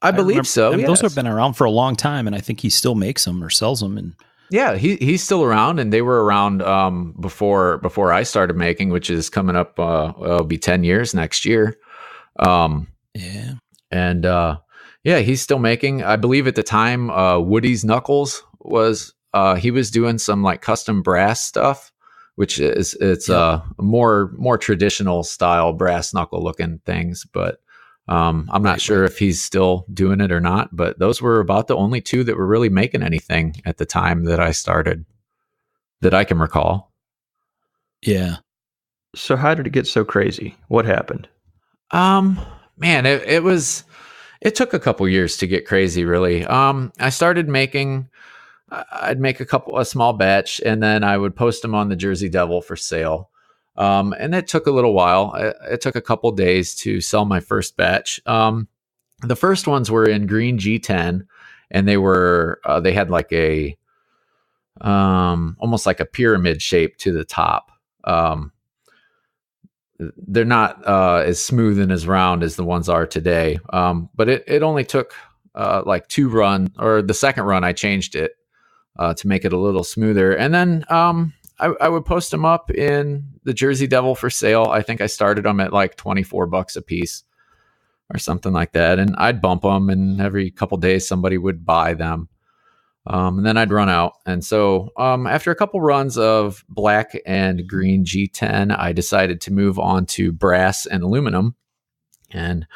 I believe remember, so. Yes. Those have been around for a long time, and I think he still makes them or sells them. And yeah, he's still around, and they were around before I started making, which is coming up. It'll be 10 years next year. He's still making. I believe at the time, Woody's Knuckles was he was doing some like custom brass stuff, which it's more traditional style brass knuckle looking things, but. I'm not sure if he's still doing it or not, but those were about the only two that were really making anything at the time that I started that I can recall. Yeah. So how did it get so crazy? What happened? Man, it took a couple years to get crazy, really. I started I'd make a small batch, and then I would post them on the Jersey Devil for sale. And it took a little while. It took a couple days to sell my first batch. The first ones were in green G10, and they had like a almost like a pyramid shape to the top. They're not as smooth and as round as the ones are today. But it only took like 2 run, or the second run I changed it to make it a little smoother. And then I would post them up in the Jersey Devil for sale. I think I started them at like $24 a piece or something like that. And I'd bump them, and every couple days somebody would buy them. And then I'd run out. And so after a couple runs of black and green G10, I decided to move on to brass and aluminum. And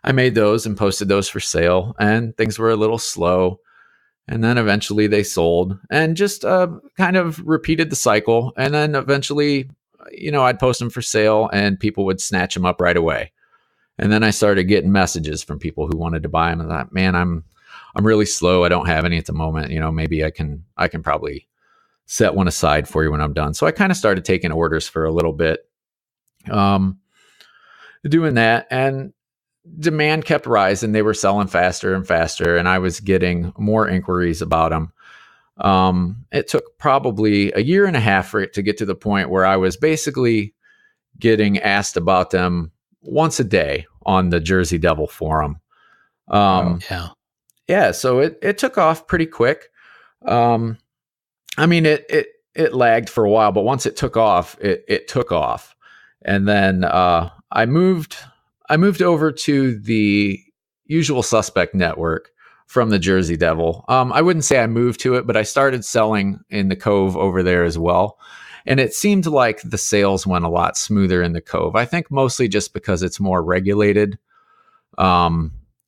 I made those and posted those for sale, and things were a little slow. And then eventually they sold, and just kind of repeated the cycle. And then eventually, I'd post them for sale and people would snatch them up right away. And then I started getting messages from people who wanted to buy them. And I thought, man, I'm really slow. I don't have any at the moment. Maybe I can probably set one aside for you when I'm done. So I kind of started taking orders for a little bit, doing that, and demand kept rising. They were selling faster and faster, and I was getting more inquiries about them. It took probably a year and a half for it to get to the point where I was basically getting asked about them once a day on the Jersey Devil forum. Yeah. So it took off pretty quick. I mean, it lagged for a while, but once it took off, it took off. And then I moved over to the Usual Suspect network from the Jersey Devil. I wouldn't say I moved to it, but I started selling in the Cove over there as well. And it seemed like the sales went a lot smoother in the Cove. I think mostly just because it's more regulated.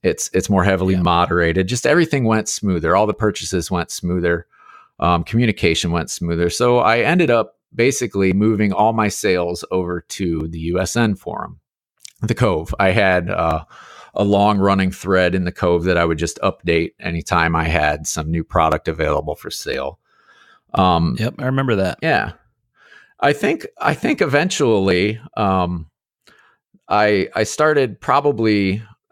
It's more heavily moderated. Just everything went smoother. All the purchases went smoother. Communication went smoother. So I ended up basically moving all my sales over to the USN forum, the Cove. I had a long running thread in the Cove that I would just update anytime I had some new product available for sale. Yep, I remember that. Yeah. I think eventually I started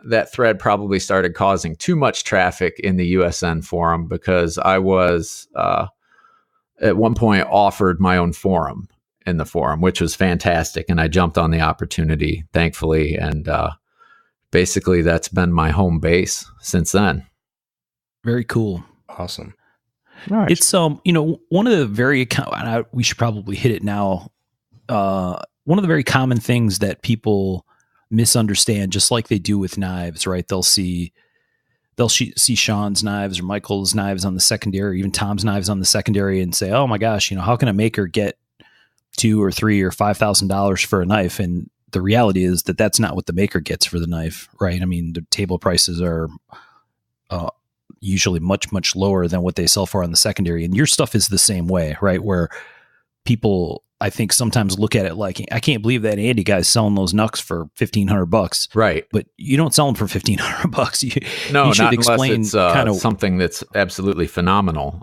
that thread probably started causing too much traffic in the USN forum, because I was at one point offered my own forum in the forum, which was fantastic. And I jumped on the opportunity, thankfully. And basically that's been my home base since then. Very cool. Awesome. Nice. It's one of the we should probably hit it now. One of the very common things that people misunderstand, just like they do with knives, right? They'll see Sean's knives or Michael's knives on the secondary, even Tom's knives on the secondary, and say, "Oh my gosh, how can a maker get $2,000 or $3,000 or $5,000 for a knife?" And the reality is that that's not what the maker gets for the knife, right? I mean, the table prices are usually much, much lower than what they sell for on the secondary. And your stuff is the same way, right? Where people, I think, sometimes look at it like, I can't believe that Andy guy's selling those Knucks for $1,500. Right. But you don't sell them for $1,500. You should not explain unless it's something that's absolutely phenomenal.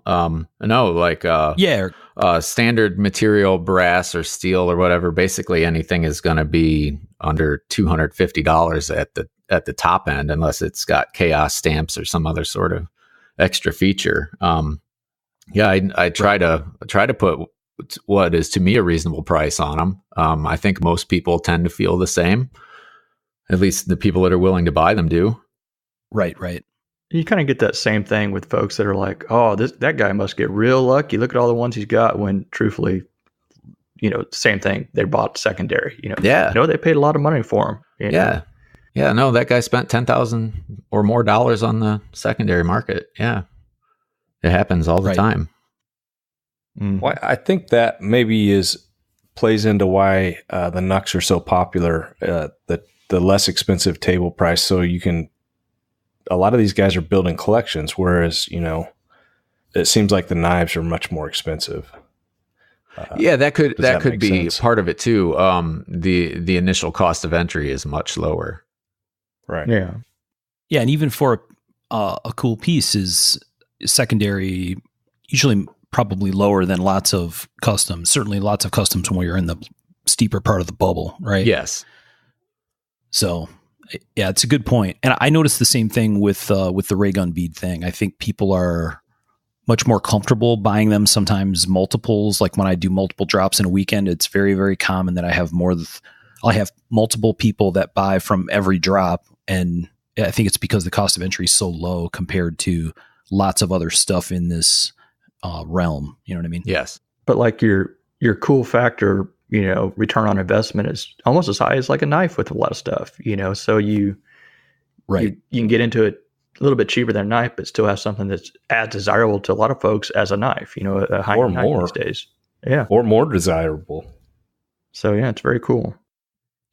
Standard material, brass or steel or whatever. Basically anything is going to be under $250 at the top end, unless it's got chaos stamps or some other sort of extra feature. I try to put what is to me a reasonable price on them. I think most people tend to feel the same. At least the people that are willing to buy them do. Right. You kind of get that same thing with folks that are like, "Oh, that guy must get real lucky. Look at all the ones he's got." When truthfully, same thing. They bought secondary. They paid a lot of money for them. Yeah. No, that guy spent $10,000 or more on the secondary market. Yeah, it happens all the time. Well, I think that maybe plays into why the Knucks are so popular. The less expensive table price, so a lot of these guys are building collections, whereas it seems like the knives are much more expensive. That could be sense? part of it too. The initial cost of entry is much lower. Right. Yeah. Yeah, and even for a cool piece is secondary, usually probably lower than lots of customs. Certainly lots of customs when you're in the steeper part of the bubble, right? Yes. So yeah, it's a good point. And I noticed the same thing with the ray gun bead thing. I think people are much more comfortable buying them, sometimes multiples. Like when I do multiple drops in a weekend, it's very, very common that I have I have multiple people that buy from every drop. And I think it's because the cost of entry is so low compared to lots of other stuff in this realm. You know what I mean? Yes. But like your cool factor, return on investment is almost as high as like a knife with a lot of stuff, so you can get into it a little bit cheaper than a knife, but still have something that's as desirable to a lot of folks as a knife, a high-end knife these days. Yeah. Or more desirable. So yeah, it's very cool.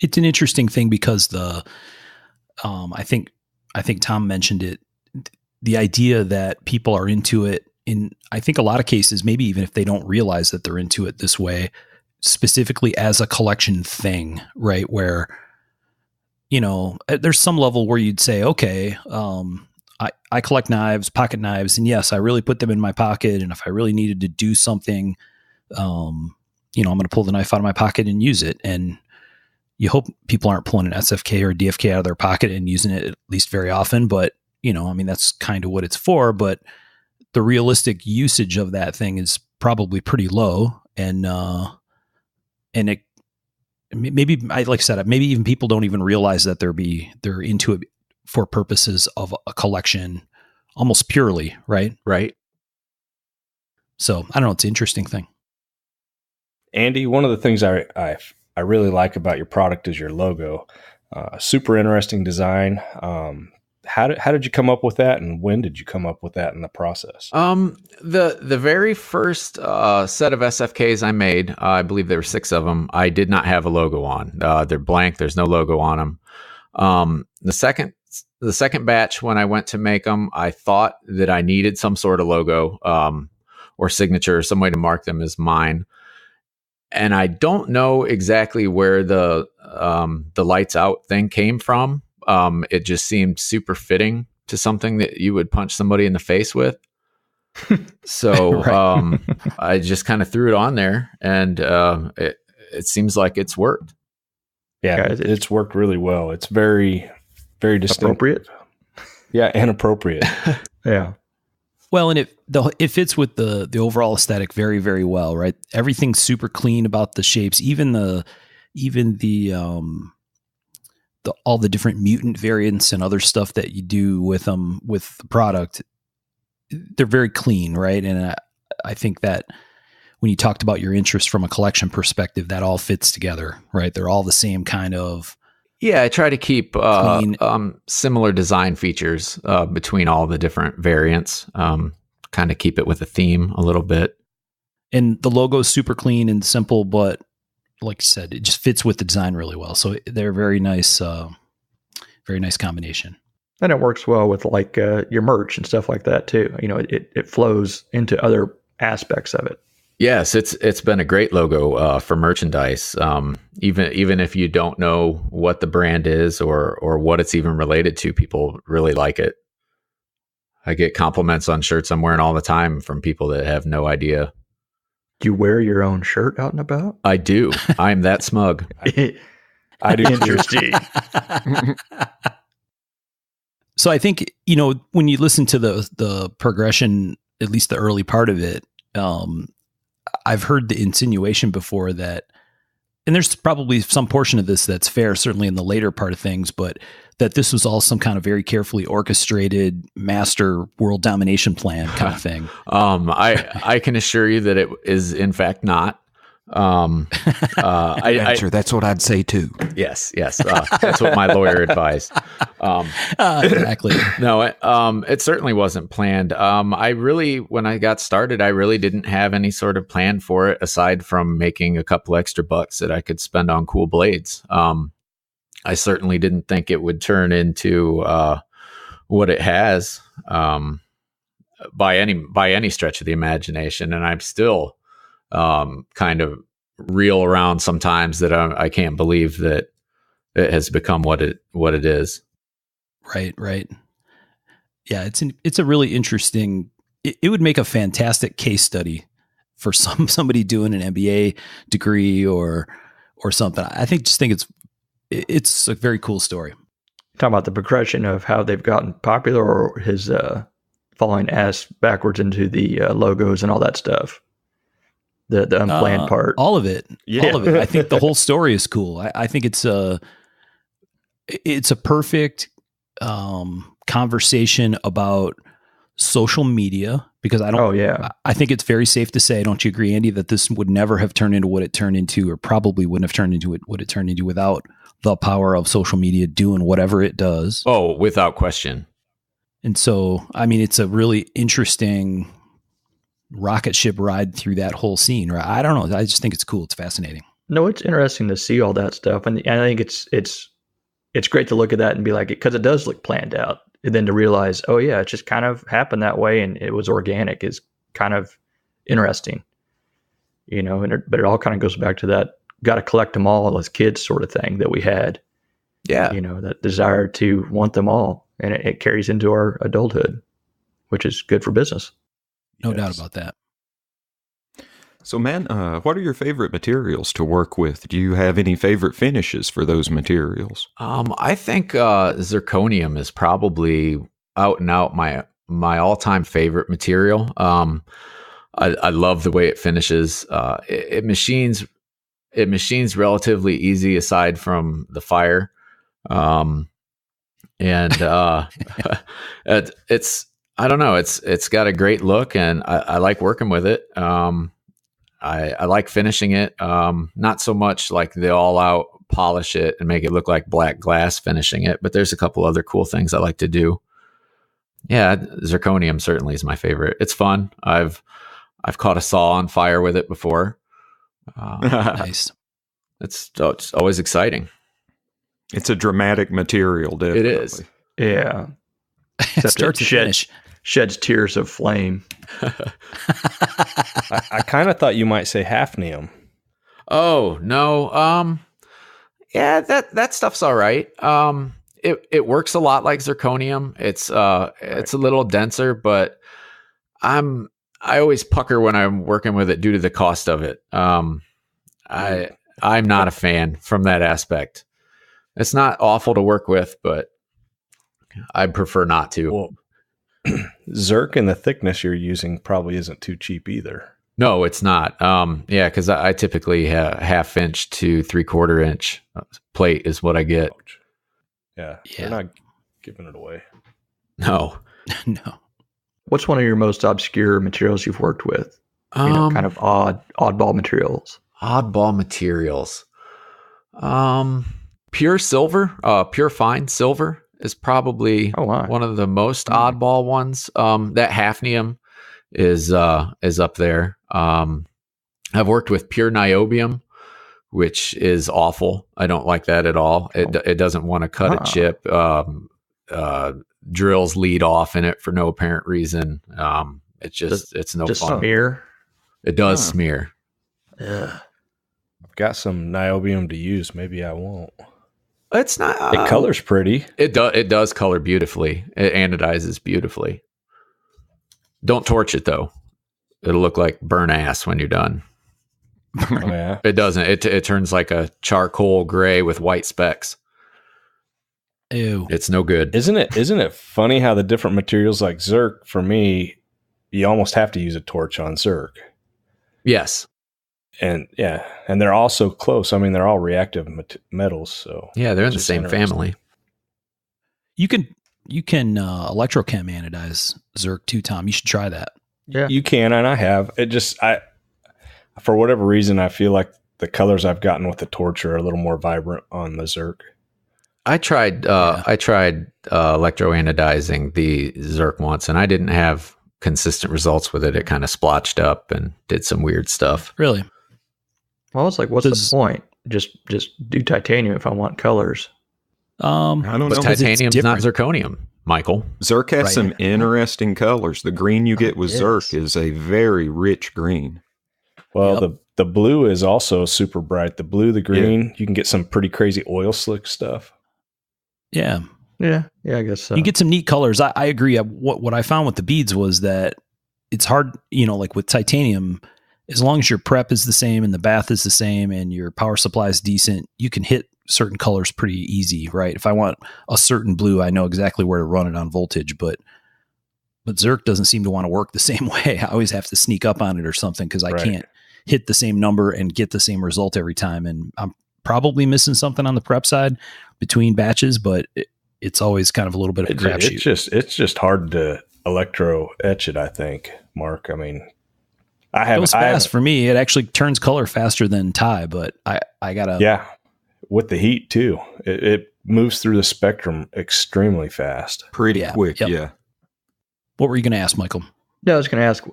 It's an interesting thing because I think Tom mentioned it, the idea that people are into it in, I think a lot of cases, maybe even if they don't realize that they're into it this way, specifically as a collection thing, right? Where, there's some level where you'd say, okay, I collect knives, pocket knives, and yes, I really put them in my pocket. And if I really needed to do something, I'm going to pull the knife out of my pocket and use it. And you hope people aren't pulling an SFK or DFK out of their pocket and using it at least very often. But, that's kind of what it's for. But the realistic usage of that thing is probably pretty low. And it, maybe, like I said, maybe even people don't even realize that they're into it for purposes of a collection almost purely, right? Right. So I don't know. It's an interesting thing. Andy, one of the things I really like about your product is your logo. Super interesting design. How did you come up with that, and when did you come up with that in the process? The very first set of SFKs I made, I believe there were 6 of them, I did not have a logo on. They're blank. There's no logo on them. The second batch, when I went to make them, I thought that I needed some sort of logo or signature, some way to mark them as mine. And I don't know exactly where the lights out thing came from. It just seemed super fitting to something that you would punch somebody in the face with. So I just kind of threw it on there, and it seems like it's worked. Yeah, it's worked really well. It's very, very distinct. Appropriate. Yeah, and appropriate. Yeah. Well, and it fits with the overall aesthetic very, very well, right? Everything's super clean about the shapes, even the all the different mutant variants and other stuff that you do with them with the product. They're very clean, right? And I think that when you talked about your interest from a collection perspective, that all fits together, right? They're all the same kind of. Yeah, I try to keep similar design features between all the different variants. Kind of keep it with a theme a little bit. And the logo is super clean and simple, but like you said, it just fits with the design really well. So they're very nice combination. And it works well with like your merch and stuff like that too. It flows into other aspects of it. Yes, it's been a great logo for merchandise. Even if you don't know what the brand is or what it's even related to, people really like it. I get compliments on shirts I'm wearing all the time from people that have no idea. Do you wear your own shirt out and about? I do. I'm that smug. I do. Interesting. So I think, when you listen to the progression, at least the early part of it, I've heard the insinuation before that, and there's probably some portion of this that's fair, certainly in the later part of things, but that this was all some kind of very carefully orchestrated master world domination plan kind of thing. I can assure you that it is in fact not. That's what I'd say too. Yes. That's what my lawyer advised. Exactly. No, it certainly wasn't planned. When I got started, I really didn't have any sort of plan for it aside from making a couple extra bucks that I could spend on cool blades. I certainly didn't think it would turn into what it has by any stretch of the imagination, and I'm still kind of reel around sometimes that I can't believe that it has become what it is. Right. Yeah, it's a really interesting. It would make a fantastic case study for somebody doing an MBA degree or or something. I think it's a very cool story. Talking about the progression of how they've gotten popular, or his falling ass backwards into the logos and all that stuff. The unplanned part. All of it. Yeah. All of it. I think the whole story is cool. I think it's a perfect conversation about social media, because I think it's very safe to say, don't you agree, Andy, that this would never have turned into what it turned into, or probably wouldn't have turned into what it turned into without the power of social media doing whatever it does. Oh, without question. And so, I mean, it's a really interesting rocket ship ride through that whole scene, right? I don't know. I just think it's cool. It's fascinating. No, it's interesting to see all that stuff. And I think it's great to look at that and be like, because it does look planned out. And then to realize, oh yeah, it just kind of happened that way and it was organic is kind of interesting, you know, but it all kind of goes back to that, got to collect them all as kids sort of thing that we had. Yeah. You know, that desire to want them all. And it carries into our adulthood, which is good for business. No doubt about that. So, man, what are your favorite materials to work with? Do you have any favorite finishes for those materials? I think zirconium is probably out and out my all-time favorite material. I love the way it finishes. It machines relatively easy aside from the fire. It's I don't know. It's got a great look, and I like working with it. I like finishing it. Not so much like the all out polish it and make it look like black glass finishing it, but there's a couple other cool things I like to do. Yeah, zirconium certainly is my favorite. It's fun. I've caught a saw on fire with it before. Nice. It's always exciting. It's a dramatic material, definitely. It is. Yeah. It starts to finish. Sheds tears of flame. I kind of thought you might say hafnium. Oh no. Yeah, that stuff's all right. It works a lot like zirconium. It's a little denser, but I always pucker when I'm working with it due to the cost of it. I'm not a fan from that aspect. It's not awful to work with, but I prefer not to. Well, Zirc and the thickness you're using probably isn't too cheap either. No, it's not. Yeah, because I typically have 1/2 inch to 3/4 inch plate is what I get. Yeah, you're not giving it away. No. No. What's one of your most obscure materials you've worked with? Kind of oddball materials. Oddball materials. Pure silver, pure fine silver is probably one of the most oddball ones. That hafnium is up there. I've worked with pure niobium, which is awful. I don't like that at all. It doesn't want to cut a chip. Drills lead off in it for no apparent reason. It's no fun. Smear. It does smear. Yeah. I've got some niobium to use. Maybe I won't. It's not. It colors pretty. It does color beautifully. It anodizes beautifully. Don't torch it though. It'll look like burnt ass when you're done. Oh, yeah. It doesn't. It turns like a charcoal gray with white specks. Ew. It's no good. Isn't it funny how the different materials like Zirc, for me, you almost have to use a torch on Zirc. Yes. And and they're all so close. I mean, they're all reactive metals. So yeah, they're in the same family. You can electrochem anodize Zirc too, Tom. You should try that. Yeah, you can, and I have. It just for whatever reason, I feel like the colors I've gotten with the torch are a little more vibrant on the Zirc. I tried electroanodizing the Zirc once, and I didn't have consistent results with it. It kind of splotched up and did some weird stuff. Really? Well, it's like, what's the point? Just do titanium if I want colors. I don't know. But titanium's not zirconium, Michael. Zirc has some interesting colors. The green you get with Zirc is a very rich green. Well, the blue is also super bright. The blue, the green, you can get some pretty crazy oil slick stuff. Yeah. Yeah, I guess so. You get some neat colors. I agree. What I found with the beads was that it's hard, like with titanium, as long as your prep is the same and the bath is the same and your power supply is decent, you can hit certain colors pretty easy, right? If I want a certain blue, I know exactly where to run it on voltage, but Zerk doesn't seem to want to work the same way. I always have to sneak up on it or something because I can't hit the same number and get the same result every time. And I'm probably missing something on the prep side between batches, but it's always kind of a little bit of a crapshoot. It's just hard to electro etch it, I think, Mark. I mean, it goes fast for me. It actually turns color faster than Ty, but I gotta with the heat too. It moves through the spectrum extremely fast, pretty quick. Yep. Yeah. What were you going to ask, Michael? No, I was going to ask,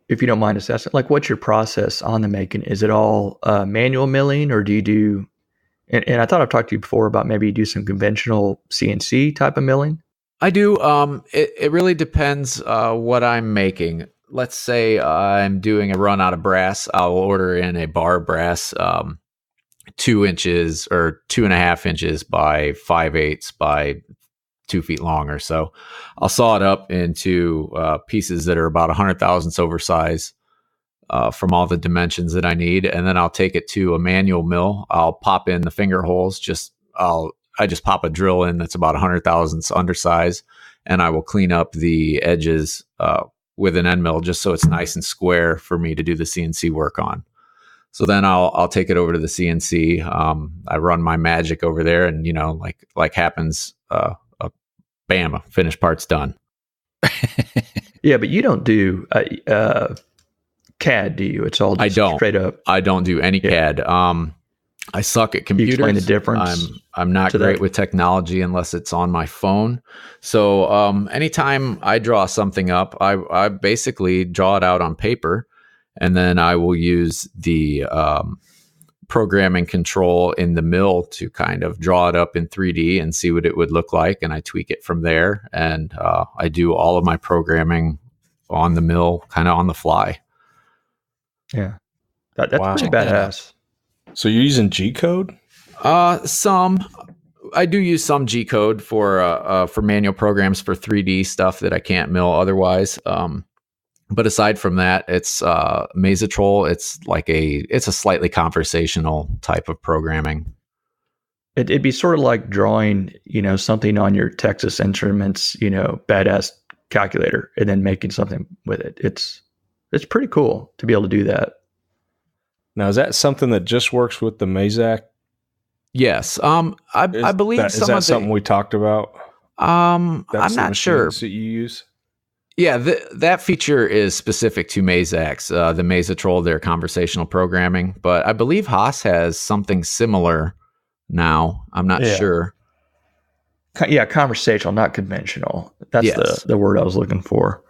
if you don't mind us asking, like, what's your process on the making? Is it all manual milling, or do you do? And I thought I've talked to you before about maybe you do some conventional CNC type of milling. I do. It really depends what I'm making. Let's say I'm doing a run out of brass. I'll order in a bar brass, 2 inches or 2.5 inches by 5/8 by 2 feet long or so. I'll saw it up into pieces that are about 100 thousandths oversize from all the dimensions that I need, and then I'll take it to a manual mill. I'll pop in the finger holes. I just pop a drill in that's about 100 thousandths undersize, and I will clean up the edges with an end mill just so it's nice and square for me to do the CNC work on. So then I'll take it over to the CNC. I run my magic over there, and like happens. Bam, finished part's done. Yeah, but you don't do CAD, do you? It's all just straight up. I don't do any CAD. I suck at computers. Can you explain the difference? I'm not great with technology unless it's on my phone. So anytime I draw something up, I basically draw it out on paper, and then I will use the programming control in the mill to kind of draw it up in 3D and see what it would look like, and I tweak it from there. And I do all of my programming on the mill, kind of on the fly. Yeah, that's pretty badass. So you're using G code? Some. I do use some G code for manual programs for 3D stuff that I can't mill otherwise. But aside from that, it's Mesotrol. It's a slightly conversational type of programming. It'd be sort of like drawing, something on your Texas Instruments, badass calculator, and then making something with it. It's pretty cool to be able to do that. Now, is that something that just works with the Mazak? Yes. I believe is that something we talked about? I'm not sure. That you use? Yeah, that feature is specific to Mazak's, the Mesotrol, their conversational programming. But I believe Haas has something similar now. I'm not sure. Yeah, conversational, not conventional. That's the word I was looking for.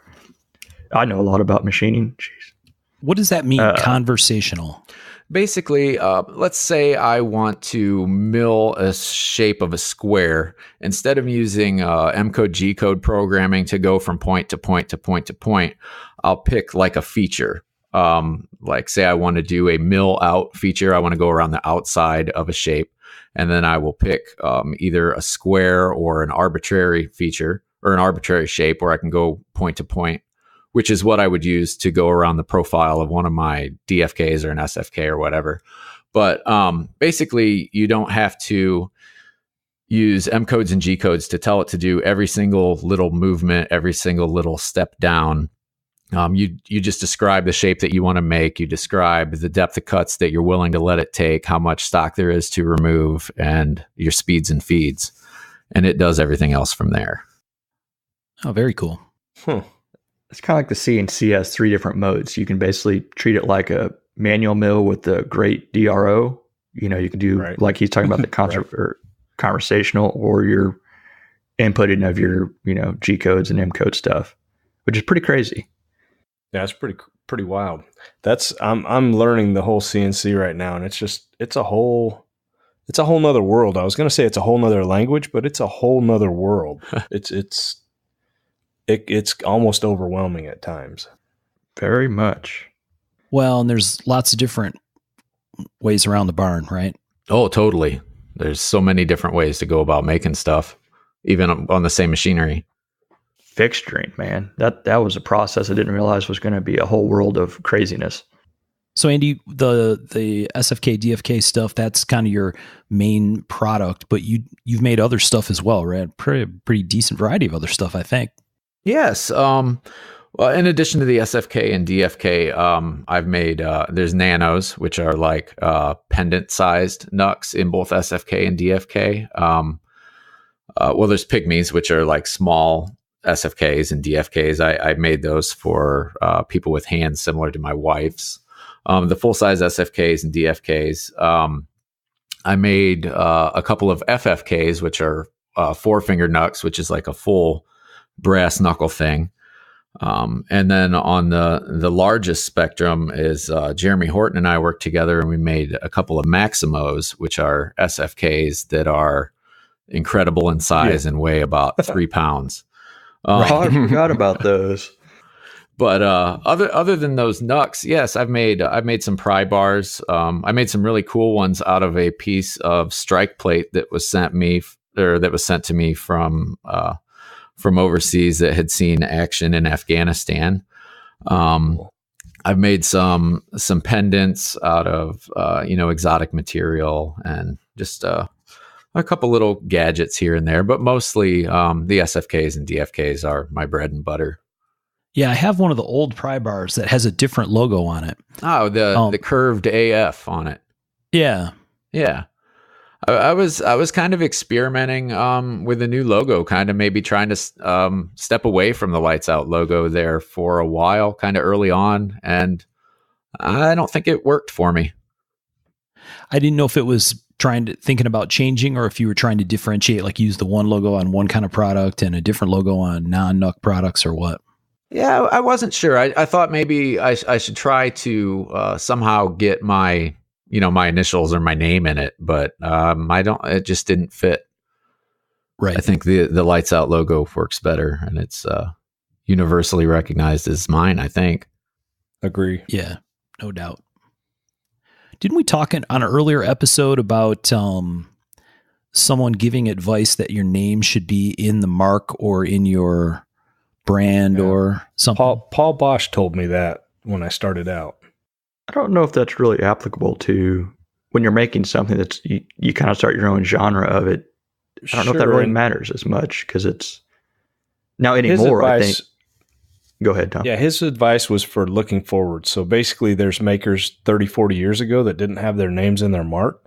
I know a lot about machining. Jeez. What does that mean, conversational? Basically, let's say I want to mill a shape of a square. Instead of using M-code, G-code programming to go from point to point to point to point, I'll pick like a feature. Like say I want to do a mill out feature. I want to go around the outside of a shape. And then I will pick either a square or an arbitrary feature or an arbitrary shape where I can go point to point, which is what I would use to go around the profile of one of my DFKs or an SFK or whatever. But basically, you don't have to use M codes and G codes to tell it to do every single little movement, every single little step down. You just describe the shape that you want to make. You describe the depth of cuts that you're willing to let it take, how much stock there is to remove, and your speeds and feeds. And it does everything else from there. Oh, very cool. It's kind of like the CNC has 3 different modes. You can basically treat it like a manual mill with the great DRO. You can do like he's talking about the or conversational, or your inputting of your, G codes and M code stuff, which is pretty crazy. Yeah, it's pretty wild. I'm learning the whole CNC right now, and it's a whole nother world. I was going to say it's a whole nother language, but it's a whole nother world. It's almost overwhelming at times. Very much. Well, and there's lots of different ways around the barn, right? Oh, totally. There's so many different ways to go about making stuff, even on the same machinery. Fixturing, man. That was a process I didn't realize was going to be a whole world of craziness. So Andy, the SFK DFK stuff, that's kind of your main product, but you've made other stuff as well, right? Pretty decent variety of other stuff, I think. Yes. Well, in addition to the SFK and DFK, I've made there's nanos, which are like pendant sized knucks in both SFK and DFK. Well, there's pygmies, which are like small SFKs and DFKs. I made those for people with hands similar to my wife's. The full size SFKs and DFKs. I made a couple of FFKs, which are 4-finger knucks, which is like a full brass knuckle thing. And then on the largest spectrum is Jeremy Horton and I worked together and we made a couple of Maximos, which are SFKs that are incredible in size and weigh about 3 pounds. I forgot about those. But other than those knucks, yes, I've made some pry bars. I made some really cool ones out of a piece of strike plate that was sent to me from overseas that had seen action in Afghanistan. I've made some pendants out of exotic material and just a couple little gadgets here and there, but mostly the SFKs and DFKs are my bread and butter. Yeah, I have one of the old pry bars that has a different logo on it. Oh, the curved AF on it. Yeah. Yeah. I was kind of experimenting with a new logo, kind of maybe trying to step away from the Lights Out logo there for a while, kind of early on, and I don't think it worked for me. I didn't know if it was thinking about changing or if you were trying to differentiate, like use the one logo on one kind of product and a different logo on non-Nuck products or what. Yeah, I wasn't sure. I thought maybe I should try to somehow get my initials or my name in it, but it just didn't fit. Right. I think the Lights Out logo works better and it's universally recognized as mine, I think. Agree. Yeah, no doubt. Didn't we talk on an earlier episode about someone giving advice that your name should be in the mark or in your brand or something? Paul Bosch told me that when I started out. I don't know if that's really applicable to when you're making something that's you kind of start your own genre of it. I don't know if that really matters as much because it's now anymore. I think. Go ahead, Tom. Yeah, his advice was for looking forward. So basically, there's makers 30, 40 years ago that didn't have their names in their mark,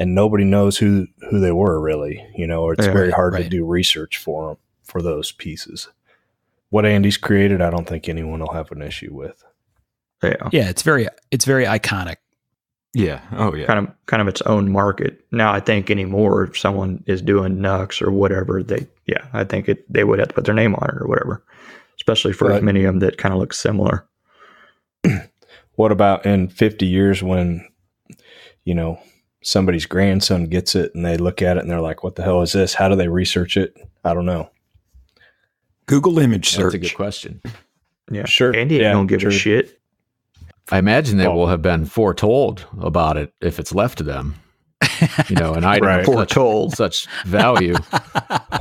and nobody knows who they were really. Or it's very hard to do research for them for those pieces. What Andy's created, I don't think anyone will have an issue with. Yeah, it's very iconic. Yeah. Oh, yeah. Kind of its own market. Now, I think anymore, if someone is doing Nux or whatever, I think they would have to put their name on it or whatever, especially for as many of them that kind of look similar. What about in 50 years when, somebody's grandson gets it and they look at it and they're like, what the hell is this? How do they research it? I don't know. Google image search. That's a good question. Yeah, sure. Andy don't give a shit. I imagine they will have been foretold about it if it's left to them. An item of such value.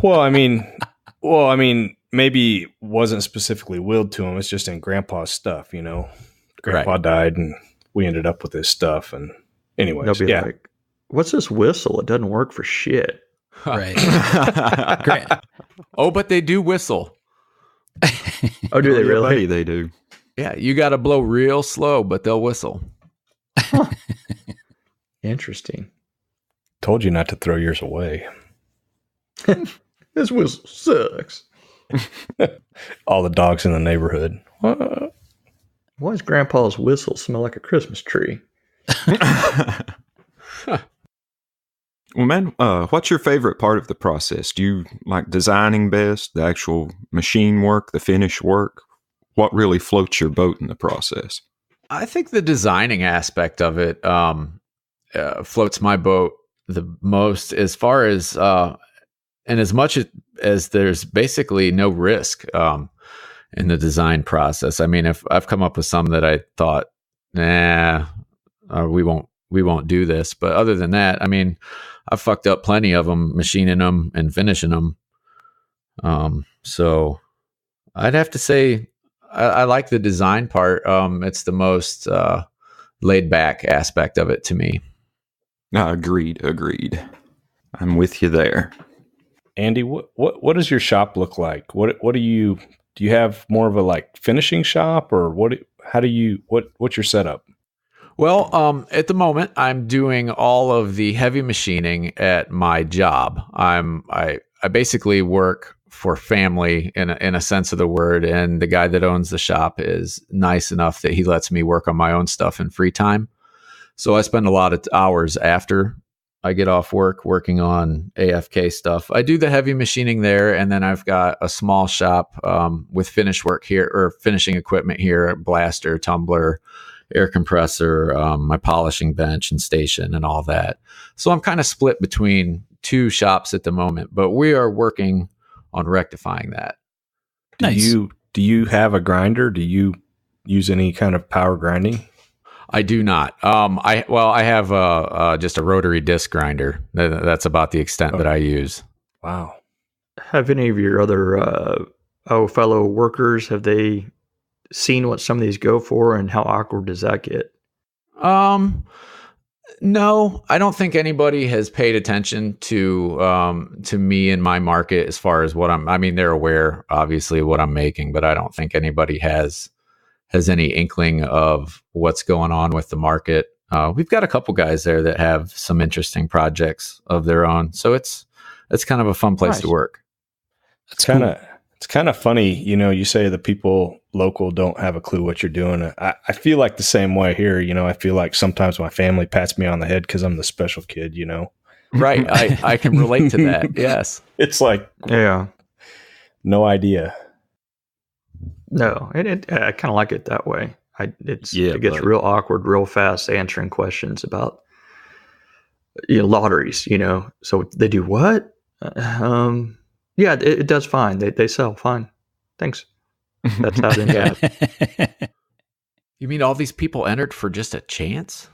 Well, I mean, maybe it wasn't specifically willed to him. It's just in Grandpa's stuff. Grandpa died, and we ended up with this stuff. And anyways, they'll be like, "What's this whistle? It doesn't work for shit." Right. Great. Oh, but they do whistle. Oh, do they really? Buddy, they do. Yeah, you got to blow real slow, but they'll whistle. Interesting. Told you not to throw yours away. This whistle sucks. All the dogs in the neighborhood. Why does Grandpa's whistle smell like a Christmas tree? Well, man, what's your favorite part of the process? Do you like designing best, the actual machine work, the finish work? What really floats your boat in the process? I think the designing aspect of it floats my boat the most, as far as and as much as there's basically no risk in the design process. I mean, if I've come up with some that I thought, we won't do this, but other than that, I mean, I've fucked up plenty of them, machining them and finishing them. So I'd have to say I like the design part. It's the most laid back aspect of it to me. Agreed. I'm with you there. Andy, what does your shop look like? What do you have more of a like finishing shop, or what's your setup? Well, at the moment, I'm doing all of the heavy machining at my job. I basically work for family in a sense of the word, and the guy that owns the shop is nice enough that he lets me work on my own stuff in free time. So I spend a lot of hours after I get off work working on AFK stuff. I do the heavy machining there, and then I've got a small shop with finish work here, or finishing equipment here, blaster, tumbler, air compressor, my polishing bench and station and all that. So I'm kind of split between two shops at the moment, but we are working on rectifying that. Nice. Do you have a grinder? Do you use any kind of power grinding? I do not. I have just a rotary disc grinder. That's about the extent that I use. Wow. Have any of your other fellow workers, have they seen what some of these go for, and how awkward does that get? No, I don't think anybody has paid attention to me and my market as far as what they're aware, obviously, of what I'm making, but I don't think anybody has any inkling of what's going on with the market. We've got a couple guys there that have some interesting projects of their own. So it's kind of a fun place to work. It's kind of funny. You say the people local don't have a clue what you're doing. I feel like the same way here. I feel like sometimes my family pats me on the head because I'm the special kid, Right. I can relate to that. Yes. It's like, Yeah. No idea. No, I kind of like it that way. It gets real awkward real fast answering questions about lotteries. So they do what? Yeah, it does fine. They sell fine. Thanks. That's how they end. You mean all these people entered for just a chance?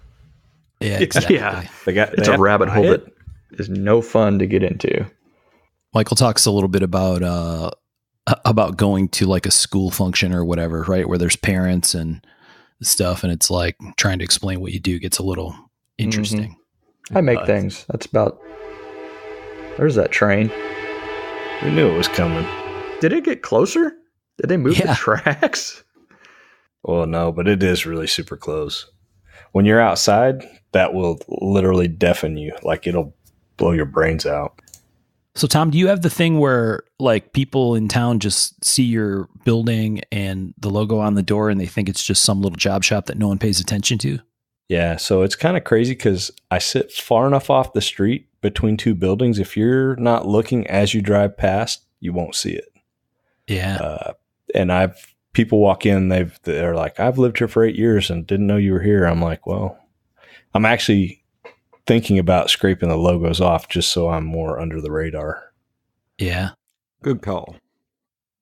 Yeah, exactly. Yeah, it's a rabbit hole that is no fun to get into. Michael talks a little bit about going to like a school function or whatever, right? Where there's parents and stuff. And it's like trying to explain what you do gets a little interesting. Mm-hmm. I make things. There's that train. We knew it was coming. Did it get closer? Did they move the tracks? Well, no, but it is really super close. When you're outside, that will literally deafen you. Like it'll blow your brains out. So, Tom, do you have the thing where like people in town just see your building and the logo on the door and they think it's just some little job shop that no one pays attention to? Yeah. So it's kind of crazy because I sit far enough off the street between two buildings. If you're not looking as you drive past, you won't see it. Yeah. And people walk in, they're like, I've lived here for 8 years and didn't know you were here. I'm like, well, I'm actually thinking about scraping the logos off just so I'm more under the radar. Yeah. Good call.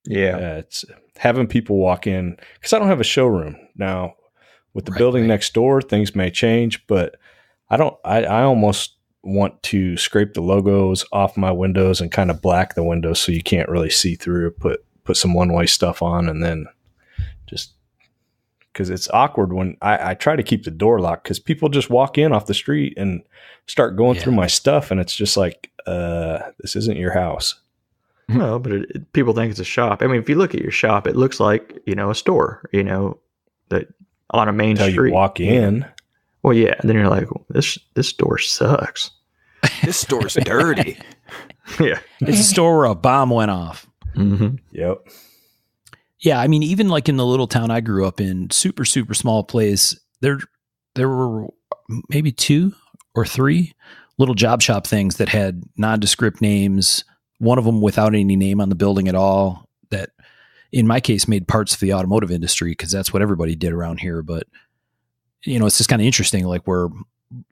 Yeah. It's having people walk in because I don't have a showroom now. With the building next door, things may change, but I almost want to scrape the logos off my windows and kind of black the windows so you can't really see through. Put some one-way stuff on, and then just because it's awkward when I try to keep the door locked because people just walk in off the street and start going through my stuff, and it's just like, this isn't your house. No, but people think it's a shop. I mean, if you look at your shop, it looks like a store. That on a main street. You walk in. Well, yeah, and then you're like, this store sucks. This store's dirty. Yeah, it's a store where a bomb went off. Mm-hmm. Yep. Yeah, I mean, even like in the little town I grew up in, super, super small place, there were maybe 2 or 3 little job shop things that had nondescript names, one of them without any name on the building at all, that in my case made parts of the automotive industry because that's what everybody did around here. But, it's just kind of interesting, like where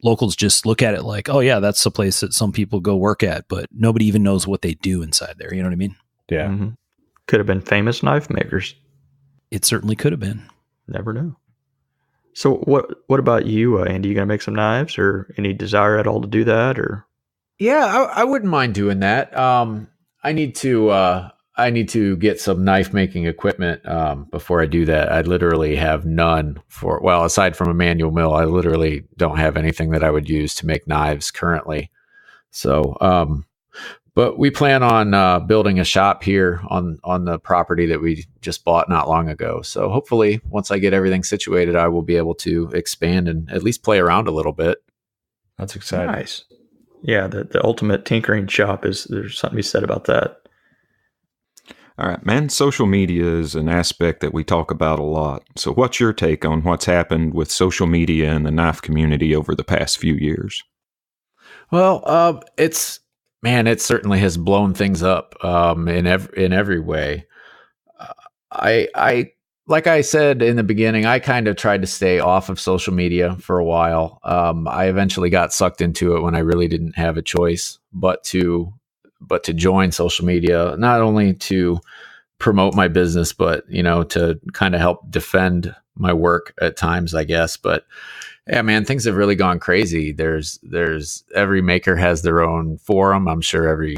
locals just look at it like, oh yeah, that's the place that some people go work at, but nobody even knows what they do inside there. You know what I mean? Yeah. Mm-hmm. Could have been famous knife makers. It certainly could have been. Never know. So what about you, Andy? You gonna make some knives, or any desire at all to do that? Or Yeah, I wouldn't mind doing that. I need to I need to get some knife making equipment before I do that. I literally have none aside from a manual mill, I literally don't have anything that I would use to make knives currently. So, but we plan on building a shop here on the property that we just bought not long ago. So hopefully once I get everything situated, I will be able to expand and at least play around a little bit. That's exciting. Nice. Yeah, the ultimate tinkering shop there's something to be said about that. All right, man. Social media is an aspect that we talk about a lot. So what's your take on what's happened with social media and the knife community over the past few years? Well, it certainly has blown things up in every way. I like I said in the beginning, I kind of tried to stay off of social media for a while. I eventually got sucked into it when I really didn't have a choice but to join social media, not only to promote my business, but, to kind of help defend my work at times, I guess. But yeah, man, things have really gone crazy. There's every maker has their own forum. I'm sure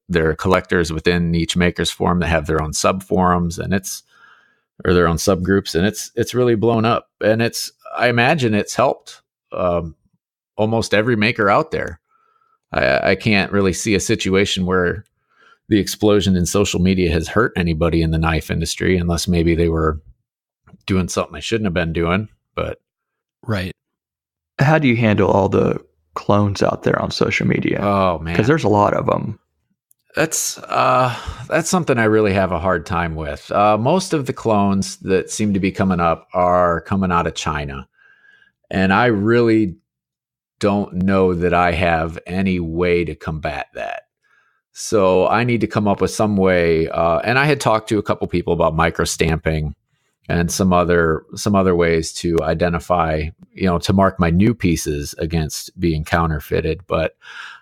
there are collectors within each maker's forum that have their own sub forums or their own subgroups. And it's really blown up, and I imagine it's helped almost every maker out there. I can't really see a situation where the explosion in social media has hurt anybody in the knife industry, unless maybe they were doing something they shouldn't have been doing. But right. How do you handle all the clones out there on social media? Oh man, because there's a lot of them. That's something I really have a hard time with. Most of the clones that seem to be coming up are coming out of China, and I really don't know that I have any way to combat that. So I need to come up with some way. And I had talked to a couple people about micro stamping and some other ways to identify, to mark my new pieces against being counterfeited. But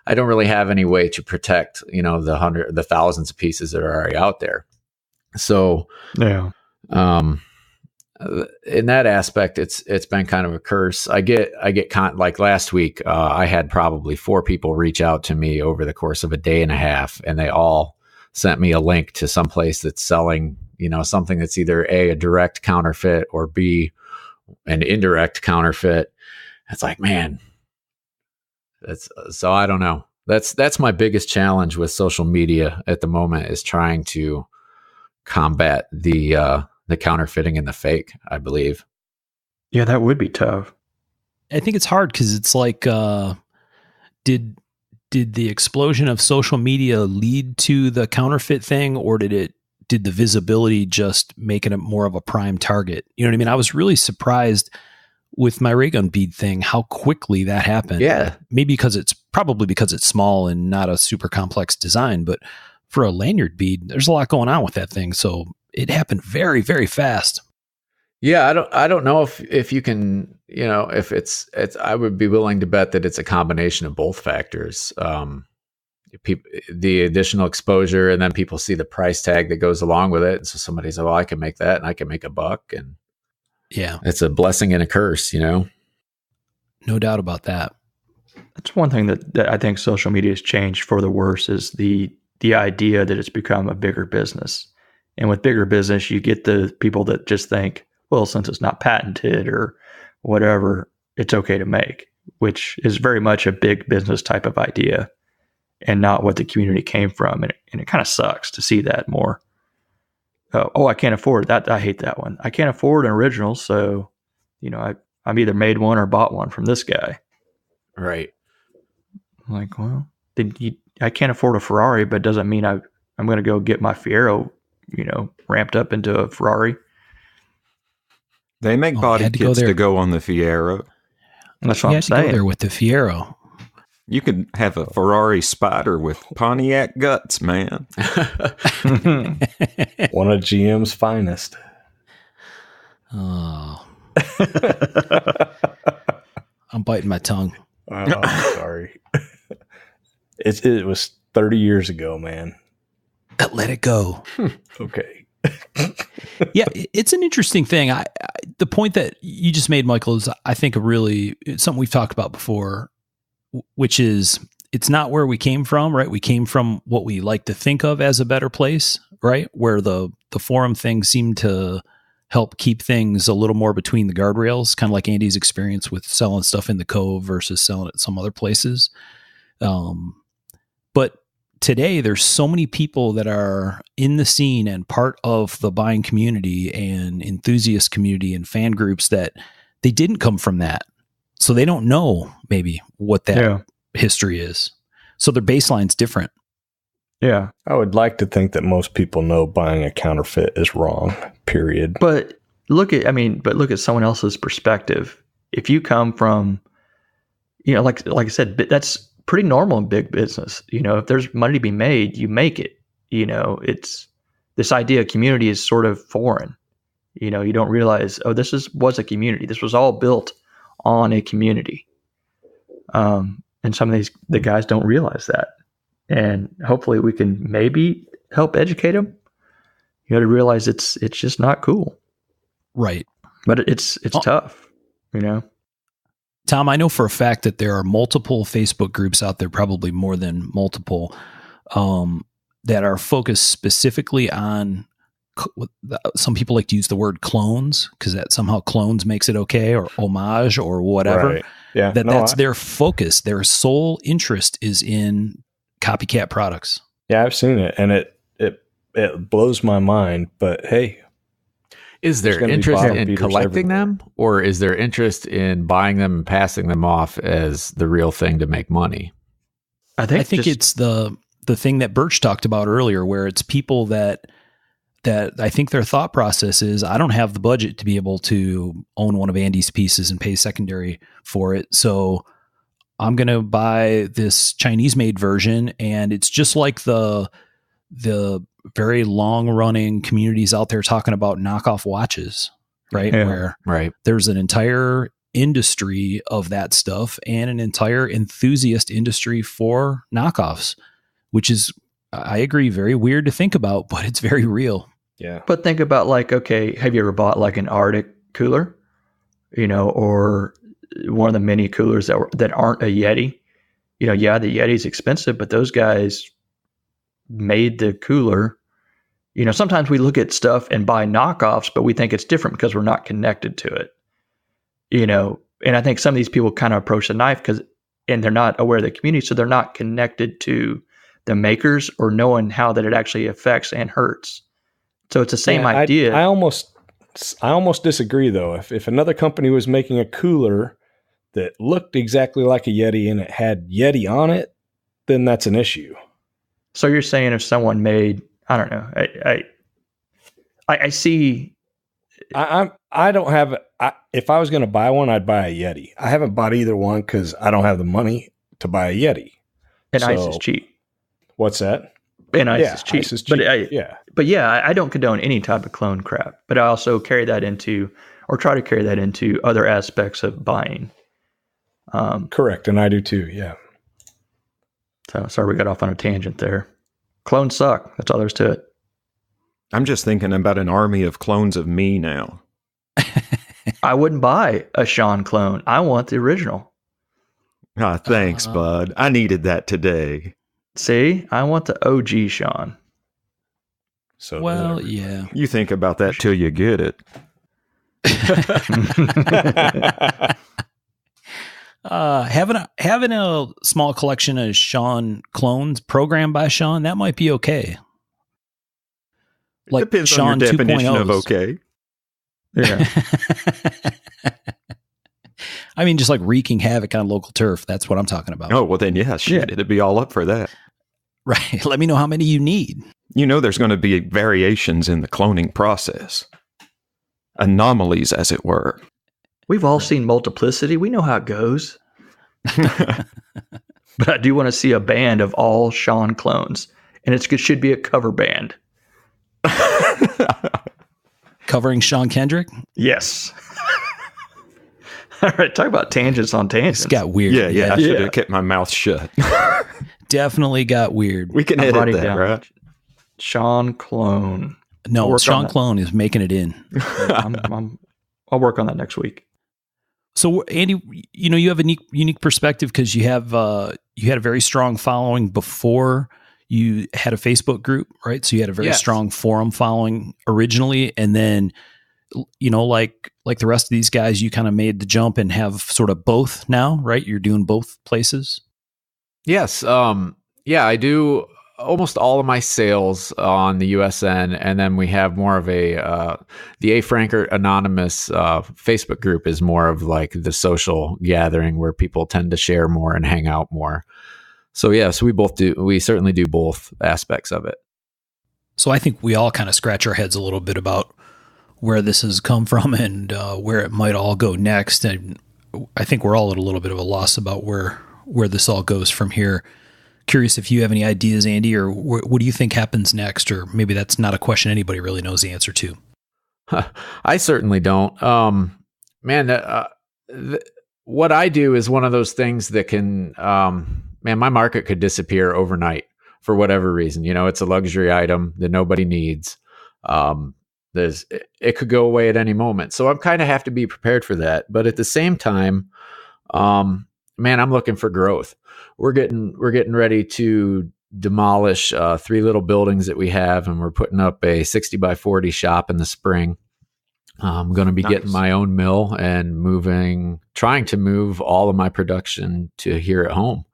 I don't really have any way to protect, the thousands of pieces that are already out there. So yeah. In that aspect, it's been kind of a curse. Like last week, I had probably 4 people reach out to me over the course of a day and a half, and they all sent me a link to some place that's selling, something that's either a direct counterfeit or B, an indirect counterfeit. It's like, man, so I don't know. That's my biggest challenge with social media at the moment, is trying to combat the counterfeiting and the fake, I believe. Yeah, that would be tough. I think it's hard because it's like, did the explosion of social media lead to the counterfeit thing, or did the visibility just make it more of a prime target? You know what I mean? I was really surprised with my ray gun bead thing, how quickly that happened. Yeah. Maybe because it's small and not a super complex design, but for a lanyard bead, there's a lot going on with that thing. So it happened very, very fast. Yeah, I don't know if you can, if it's I would be willing to bet that it's a combination of both factors. The additional exposure, and then people see the price tag that goes along with it. And so somebody's like, well, I can make that and I can make a buck. And yeah, it's a blessing and a curse, No doubt about that. That's one thing that I think social media has changed for the worse, is the idea that it's become a bigger business. And with bigger business, you get the people that just think, well, since it's not patented or whatever, it's okay to make, which is very much a big business type of idea and not what the community came from. And it kind of sucks to see that more. Oh, I can't afford that. I hate that one. I can't afford an original. So, I'm either made one or bought one from this guy. Right. I'm like, well, I can't afford a Ferrari, but it doesn't mean I'm going to go get my Fiero, ramped up into a Ferrari. They make body kits to go on the Fiero. That's what I'm saying. You had to go there with the Fiero. You could have a Ferrari Spider with Pontiac guts, man. One of GM's finest. Oh. I'm biting my tongue. Oh, I'm sorry. It was 30 years ago, man. Let it go. Okay. Yeah, it's an interesting thing. The point that you just made, Michael, is I think it's something we've talked about before, which is it's not where we came from, right? We came from what we like to think of as a better place, right? Where the forum thing seemed to help keep things a little more between the guardrails, kind of like Andy's experience with selling stuff in the Cove versus selling it some other places. But today there's so many people that are in the scene and part of the buying community and enthusiast community and fan groups that they didn't come from that. So they don't know maybe what that history is. So their baseline's different. Yeah. I would like to think that most people know buying a counterfeit is wrong, period. But look at someone else's perspective. If you come from, like I said, that's pretty normal in big business. If there's money to be made, you make it. It's this idea of community is sort of foreign. You don't realize, this was a community. This was all built on a community. And some of the guys don't realize that. And hopefully we can maybe help educate them. To realize it's just not cool. Right. But it's tough, Tom, I know for a fact that there are multiple Facebook groups out there, probably more than multiple, that are focused specifically on, some people like to use the word clones because that somehow clones makes it okay, or homage or whatever. Right. Yeah. That's their focus. Their sole interest is in copycat products. Yeah, I've seen it, and it blows my mind. But hey, is there interest in collecting them, or is there interest in buying them and passing them off as the real thing to make money? I think it's the thing that Birch talked about earlier, where it's people that I think their thought process is, I don't have the budget to be able to own one of Andy's pieces and pay secondary for it. So I'm going to buy this Chinese made version. And it's just like the very long running communities out there talking about knockoff watches, right? Yeah. Where there's an entire industry of that stuff and an entire enthusiast industry for knockoffs, which is, I agree, very weird to think about, but it's very real. Yeah. But think about have you ever bought like an Arctic cooler, or one of the mini coolers that aren't a Yeti? The Yeti's expensive, but those guys made the cooler. Sometimes we look at stuff and buy knockoffs, but we think it's different because we're not connected to it. And I think some of these people kind of approach the knife and they're not aware of the community, so they're not connected to the makers or knowing how that it actually affects and hurts. So it's the same idea. I almost disagree though. If another company was making a cooler that looked exactly like a Yeti and it had Yeti on it, then that's an issue. So you're saying if someone made, I don't know, I see. I don't have. If I was going to buy one, I'd buy a Yeti. I haven't bought either one because I don't have the money to buy a Yeti. And ice is cheap. What's that? And ice is cheap. Ice is cheap. But I don't condone any type of clone crap. But I also carry that into, or try to carry that into other aspects of buying. Correct, and I do too. Yeah. So sorry we got off on a tangent there. Clones suck. That's all there is to it. I'm just thinking about an army of clones of me now. I wouldn't buy a Sean clone. I want the original. Thanks, bud. I needed that today. See, I want the OG Sean. So yeah. You think about that till you get it. Having a small collection of Sean clones programmed by Sean, that might be okay. Like depends Sean on your definition 2.0s. of okay. Yeah. I mean, just like wreaking havoc on local turf. That's what I'm talking about. Oh, well then, shit, it'd be all up for that. Right. Let me know how many you need. There's going to be variations in the cloning process. Anomalies, as it were. We've all seen Multiplicity. We know how it goes. But I do want to see a band of all Sean clones. And it should be a cover band. Covering Sean Kendrick? Yes. All right, talk about tangents on tangents. It's got weird. Yeah. I should have kept my mouth shut. Definitely got weird. We can edit that, right? Sean Clone. No, Sean Clone is making it in. I'll work on that next week. So, Andy, you have a unique perspective because you had a very strong following before you had a Facebook group, right? So you had a very Yes. strong forum following originally, and then, like the rest of these guys, you kind of made the jump and have sort of both now, right? You're doing both places. Yes. Yeah, I do almost all of my sales on the USN, and then we have more of the A. Frankart Anonymous Facebook group is more of like the social gathering where people tend to share more and hang out more. So yes, we certainly do both aspects of it. So I think we all kind of scratch our heads a little bit about where this has come from and where it might all go next. And I think we're all at a little bit of a loss about where this all goes from here. Curious if you have any ideas, Andy, or what do you think happens next? Or maybe that's not a question anybody really knows the answer to. I certainly don't. What I do is one of those things that can, my market could disappear overnight for whatever reason. It's a luxury item that nobody needs. It could go away at any moment. So I'm kind of have to be prepared for that. But at the same time, I'm looking for growth. We're getting ready to demolish 3 little buildings that we have, and we're putting up a 60 by 40 shop in the spring. I'm going to be getting my own mill and trying to move all of my production to here at home.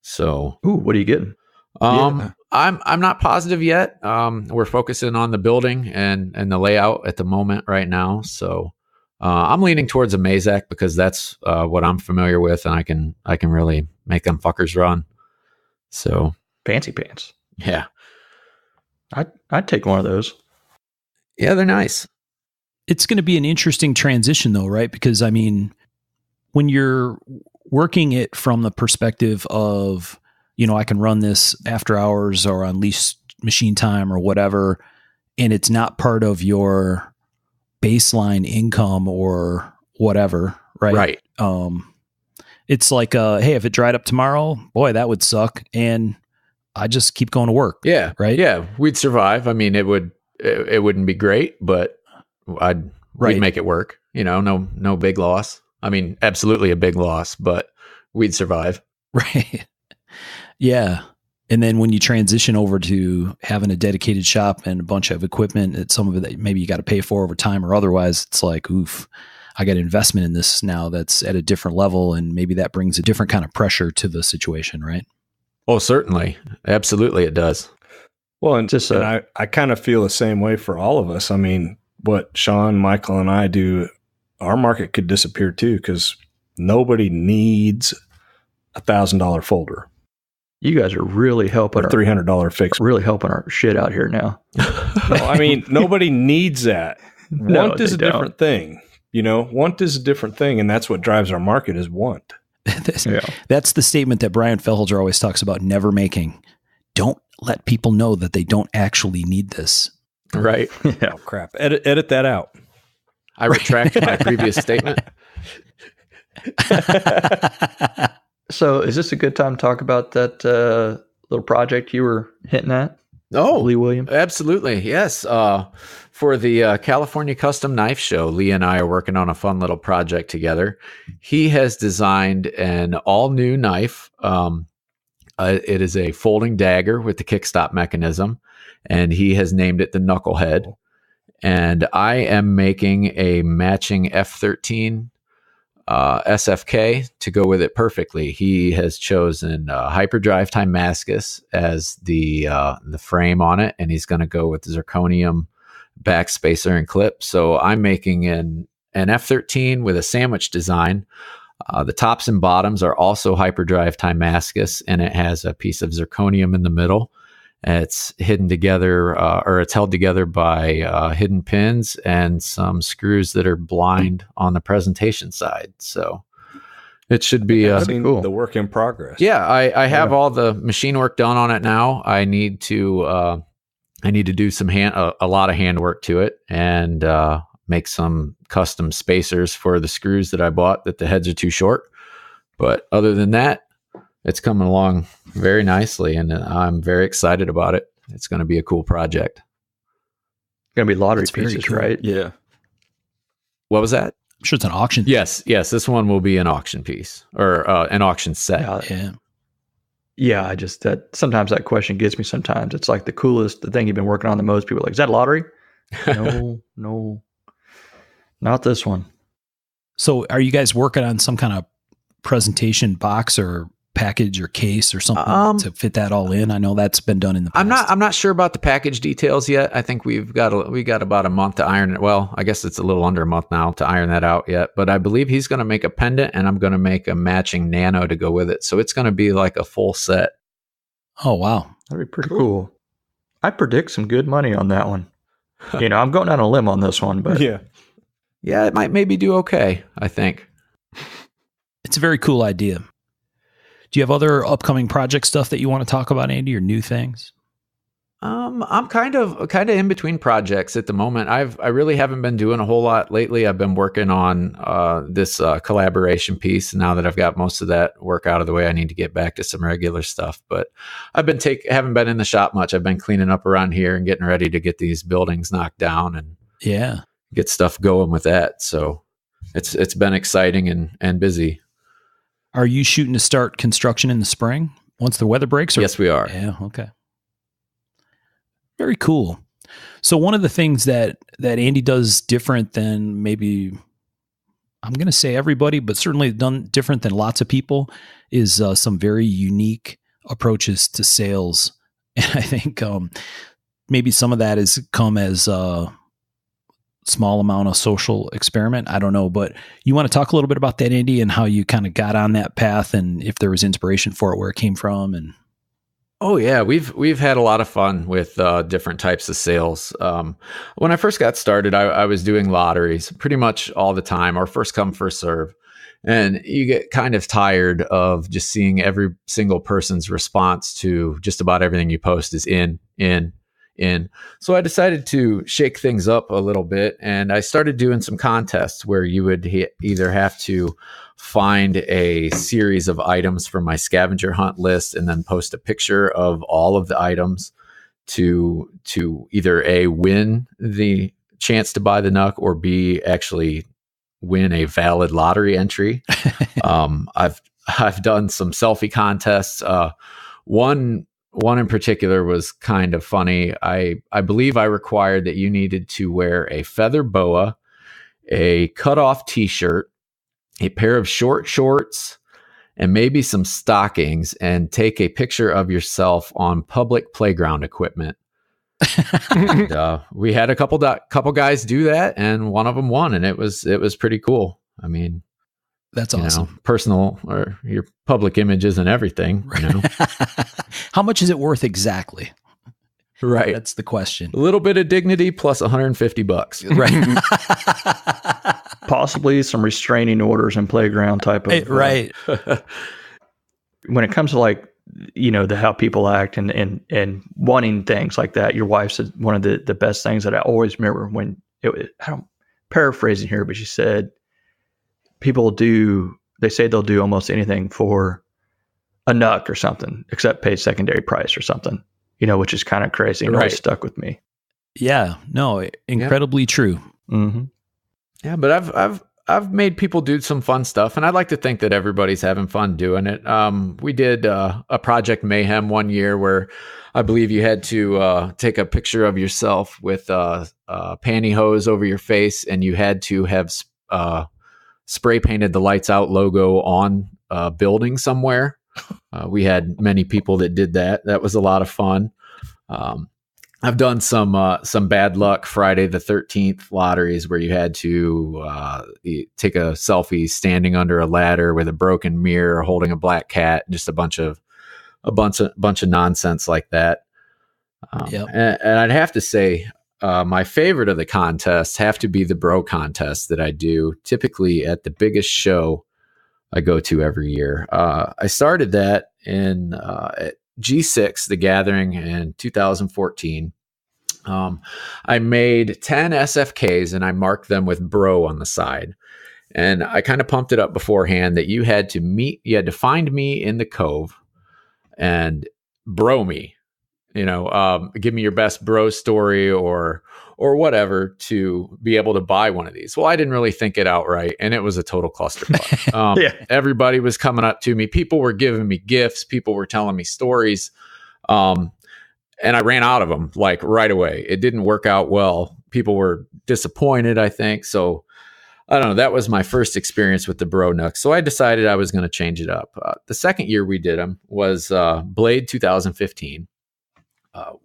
So, what are you getting? I'm not positive yet. We're focusing on the building and the layout at the moment right now. So, I'm leaning towards a Mazak because that's what I'm familiar with, and I can really make them fuckers run. So fancy pants. Yeah, I'd take one of those. Yeah, they're nice. It's going to be an interesting transition, though, right? Because when you're working it from the perspective of, I can run this after hours or on lease machine time or whatever, and it's not part of your baseline income or whatever, right? Right. It's like, hey, if it dried up tomorrow, boy, that would suck. And I just keep going to work. Yeah. Right. Yeah. We'd survive. I mean, it wouldn't be great, but we'd make it work. No big loss. I mean, absolutely a big loss, but we'd survive. Right. Yeah. And then when you transition over to having a dedicated shop and a bunch of equipment, it's some of it that maybe you got to pay for over time or otherwise, it's like, oof, I got investment in this now that's at a different level. And maybe that brings a different kind of pressure to the situation, right? Oh, certainly. Absolutely it does. Well, and I kind of feel the same way for all of us. I mean, what Sean, Michael, and I do, our market could disappear too, because nobody needs $1,000 folder. You guys are really helping our $300 fix. Really helping our shit out here now. No, I mean, nobody needs that. Want is a different thing. Want is a different thing, and that's what drives our market is want. That's the statement that Brian Felger always talks about never making. Don't let people know that they don't actually need this. Right. Yeah. Oh, crap. Edit that out. I retract my previous statement. So is this a good time to talk about that little project you were hinting at? Oh, Lee Williams? Absolutely. Yes. For the California Custom Knife Show, Lee and I are working on a fun little project together. He has designed an all-new knife. It is a folding dagger with the kickstop mechanism, and he has named it the Knucklehead. And I am making a matching F13 SFK to go with it perfectly. He has chosen hyperdrive Timascus as the frame on it, and he's going to go with the zirconium backspacer and clip. So I'm making an F13 with a sandwich design. The tops and bottoms are also hyperdrive Timascus, and it has a piece of zirconium in the middle. It's hidden together, or it's held together by hidden pins and some screws that are blind on the presentation side. So it should be cool. The work in progress. Yeah, I have all the machine work done on it now. I need to do some a lot of hand work to it and make some custom spacers for the screws that I bought that the heads are too short. But other than that, it's coming along very nicely, and I'm very excited about it. It's going to be a cool project. Going to be lottery pieces, cool. Right? Yeah. What was that? I'm sure it's an auction. Yes. This one will be an auction piece or an auction set. Yeah. Yeah, I just that sometimes that question gets me. Sometimes it's like the thing you've been working on the most. People are like, is that lottery? No, not this one. So are you guys working on some kind of presentation box or package or case or something to fit that all in? I know that's been done in the past. I'm not sure about the package details yet. I think we got about a month to iron it. Well, I guess it's a little under a month now to iron that out yet. But I believe he's going to make a pendant, and I'm going to make a matching nano to go with it. So it's going to be like a full set. Oh wow, that'd be pretty cool. I predict some good money on that one. I'm going on a limb on this one, but yeah, it might maybe do okay. I think it's a very cool idea. Do you have other upcoming project stuff that you want to talk about, Andy, or new things? I'm kind of in between projects at the moment. I really haven't been doing a whole lot lately. I've been working on this collaboration piece. Now that I've got most of that work out of the way, I need to get back to some regular stuff. But haven't been in the shop much. I've been cleaning up around here and getting ready to get these buildings knocked down and get stuff going with that. So it's been exciting and busy. Are you shooting to start construction in the spring once the weather breaks? Yes, we are. Yeah. Okay. Very cool. So one of the things that Andy does different than maybe, I'm going to say everybody, but certainly done different than lots of people, is some very unique approaches to sales. And I think maybe some of that has come as small amount of social experiment. I don't know, but you want to talk a little bit about that, Andy, and how you kind of got on that path and if there was inspiration for it, where it came from. And oh yeah, we've had a lot of fun with different types of sales. When I first got started, I was doing lotteries pretty much all the time, or first come, first serve. And you get kind of tired of just seeing every single person's response to just about everything you post is in. So I decided to shake things up a little bit, and I started doing some contests where you would either have to find a series of items from my scavenger hunt list and then post a picture of all of the items to either A, win the chance to buy the Nuck, or B, actually win a valid lottery entry. I've done some selfie contests. One in particular was kind of funny. I believe I required that you needed to wear a feather boa, a cutoff t-shirt, a pair of short shorts, and maybe some stockings, and take a picture of yourself on public playground equipment. And, we had a couple guys do that, and one of them won, and it was pretty cool. I mean, that's awesome. Personal, or your public image isn't everything. How much is it worth exactly? Right. That's the question. A little bit of dignity plus $150. Right. Possibly some restraining orders and playground type of. Right. When it comes to how people act and wanting things like that, your wife said one of the best things that I always remember when I'm paraphrasing here, but she said, they say they'll do almost anything for a Nuck or something, except pay secondary price or something, which is kind of crazy and always stuck with me. Yeah, no, incredibly true. Mm-hmm. Yeah, but I've made people do some fun stuff, and I'd like to think that everybody's having fun doing it. We did a Project Mayhem one year where I believe you had to take a picture of yourself with pantyhose over your face, and you had to have spray painted the Lights Out logo on a building somewhere. We had many people that did that. That was a lot of fun. I've done some bad luck Friday the 13th lotteries where you had to take a selfie standing under a ladder with a broken mirror, holding a black cat, just a bunch of nonsense like that. And I'd have to say, my favorite of the contests have to be the bro contests that I do typically at the biggest show I go to every year. I started that in at G6, the Gathering, in 2014. I made 10 SFKs and I marked them with bro on the side. And I kind of pumped it up beforehand that you had to find me in the Cove and bro me. Give me your best bro story or or whatever to be able to buy one of these. Well, I didn't really think it out right, and it was a total clusterfuck. Everybody was coming up to me. People were giving me gifts. People were telling me stories. And I ran out of them like right away. It didn't work out well. People were disappointed, I think. So I don't know. That was my first experience with the Bro Nooks. So I decided I was going to change it up. The second year we did them was Blade 2015.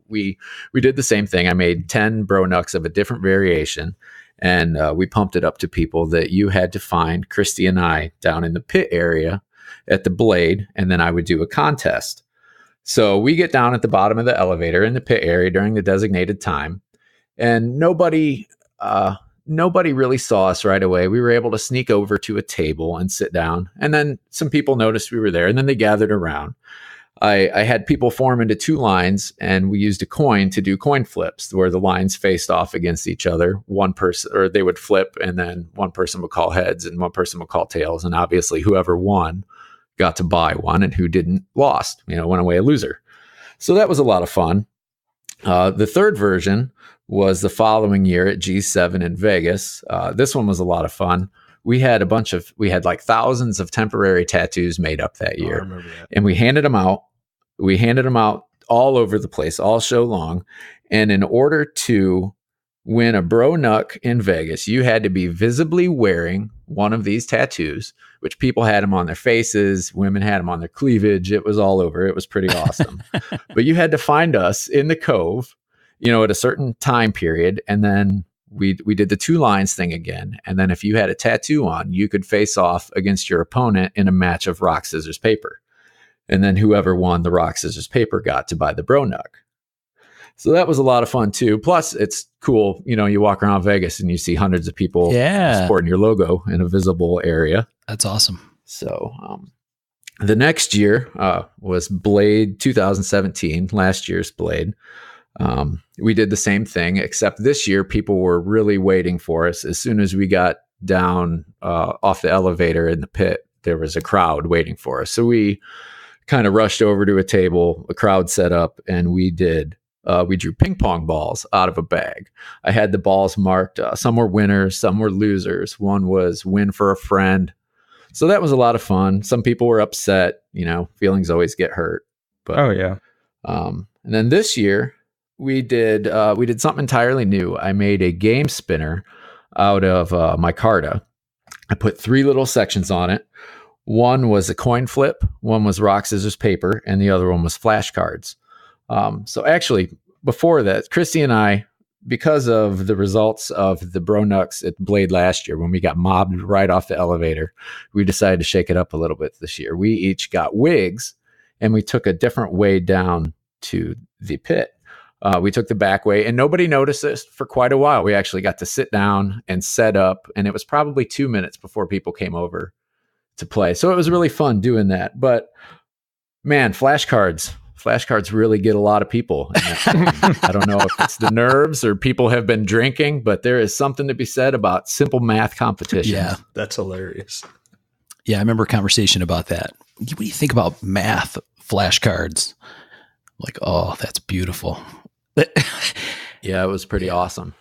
We did the same thing. I made 10 Bro Nooks of a different variation, and we pumped it up to people that you had to find Christy and I down in the pit area at the Blade, and then I would do a contest. So we get down at the bottom of the elevator in the pit area during the designated time, and nobody really saw us right away. We were able to sneak over to a table and sit down, and then some people noticed we were there, and then they gathered around. I had people form into two lines, and we used a coin to do coin flips where the lines faced off against each other. One person, or they would flip, and then one person would call heads and one person would call tails. And obviously whoever won got to buy one, and who didn't lost, went away a loser. So that was a lot of fun. The third version was the following year at G7 in Vegas. This one was a lot of fun. We had like thousands of temporary tattoos made up that year. I remember that. And we handed them out. We handed them out all over the place, all show long. And in order to win a Bro Nook in Vegas, you had to be visibly wearing one of these tattoos, which people had them on their faces. Women had them on their cleavage. It was all over. It was pretty awesome. But you had to find us in the Cove, at a certain time period. And then we did the two lines thing again. And then if you had a tattoo on, you could face off against your opponent in a match of rock, scissors, paper. And then whoever won the rock, scissors, paper got to buy the Bro Nook. So that was a lot of fun too. Plus it's cool. You walk around Vegas and you see hundreds of people sporting your logo in a visible area. That's awesome. So the next year was Blade 2017, last year's Blade. We did the same thing, except this year people were really waiting for us. As soon as we got down off the elevator in the pit, there was a crowd waiting for us. So we kind of rushed over to a table, a crowd set up, and we drew ping pong balls out of a bag. I had the balls marked. Some were winners, some were losers. One was win for a friend. So that was a lot of fun. Some people were upset. Feelings always get hurt. But, and then this year we did something entirely new. I made a game spinner out of micarta. I put 3 little sections on it. One was a coin flip, one was rock, scissors, paper, and the other one was flashcards. So actually, before that, Christy and I, because of the results of the Bro Nooks at Blade last year, when we got mobbed right off the elevator, we decided to shake it up a little bit this year. We each got wigs, and we took a different way down to the pit. We took the back way, and nobody noticed this for quite a while. We actually got to sit down and set up, and it was probably 2 minutes before people came over to play. So it was really fun doing that. But man, flashcards really get a lot of people. I don't know if it's the nerves or people have been drinking, but there is something to be said about simple math competition. Yeah, that's hilarious. Yeah, I remember a conversation about that. What do you think about math flashcards? Like, oh, that's beautiful. Yeah, it was pretty awesome.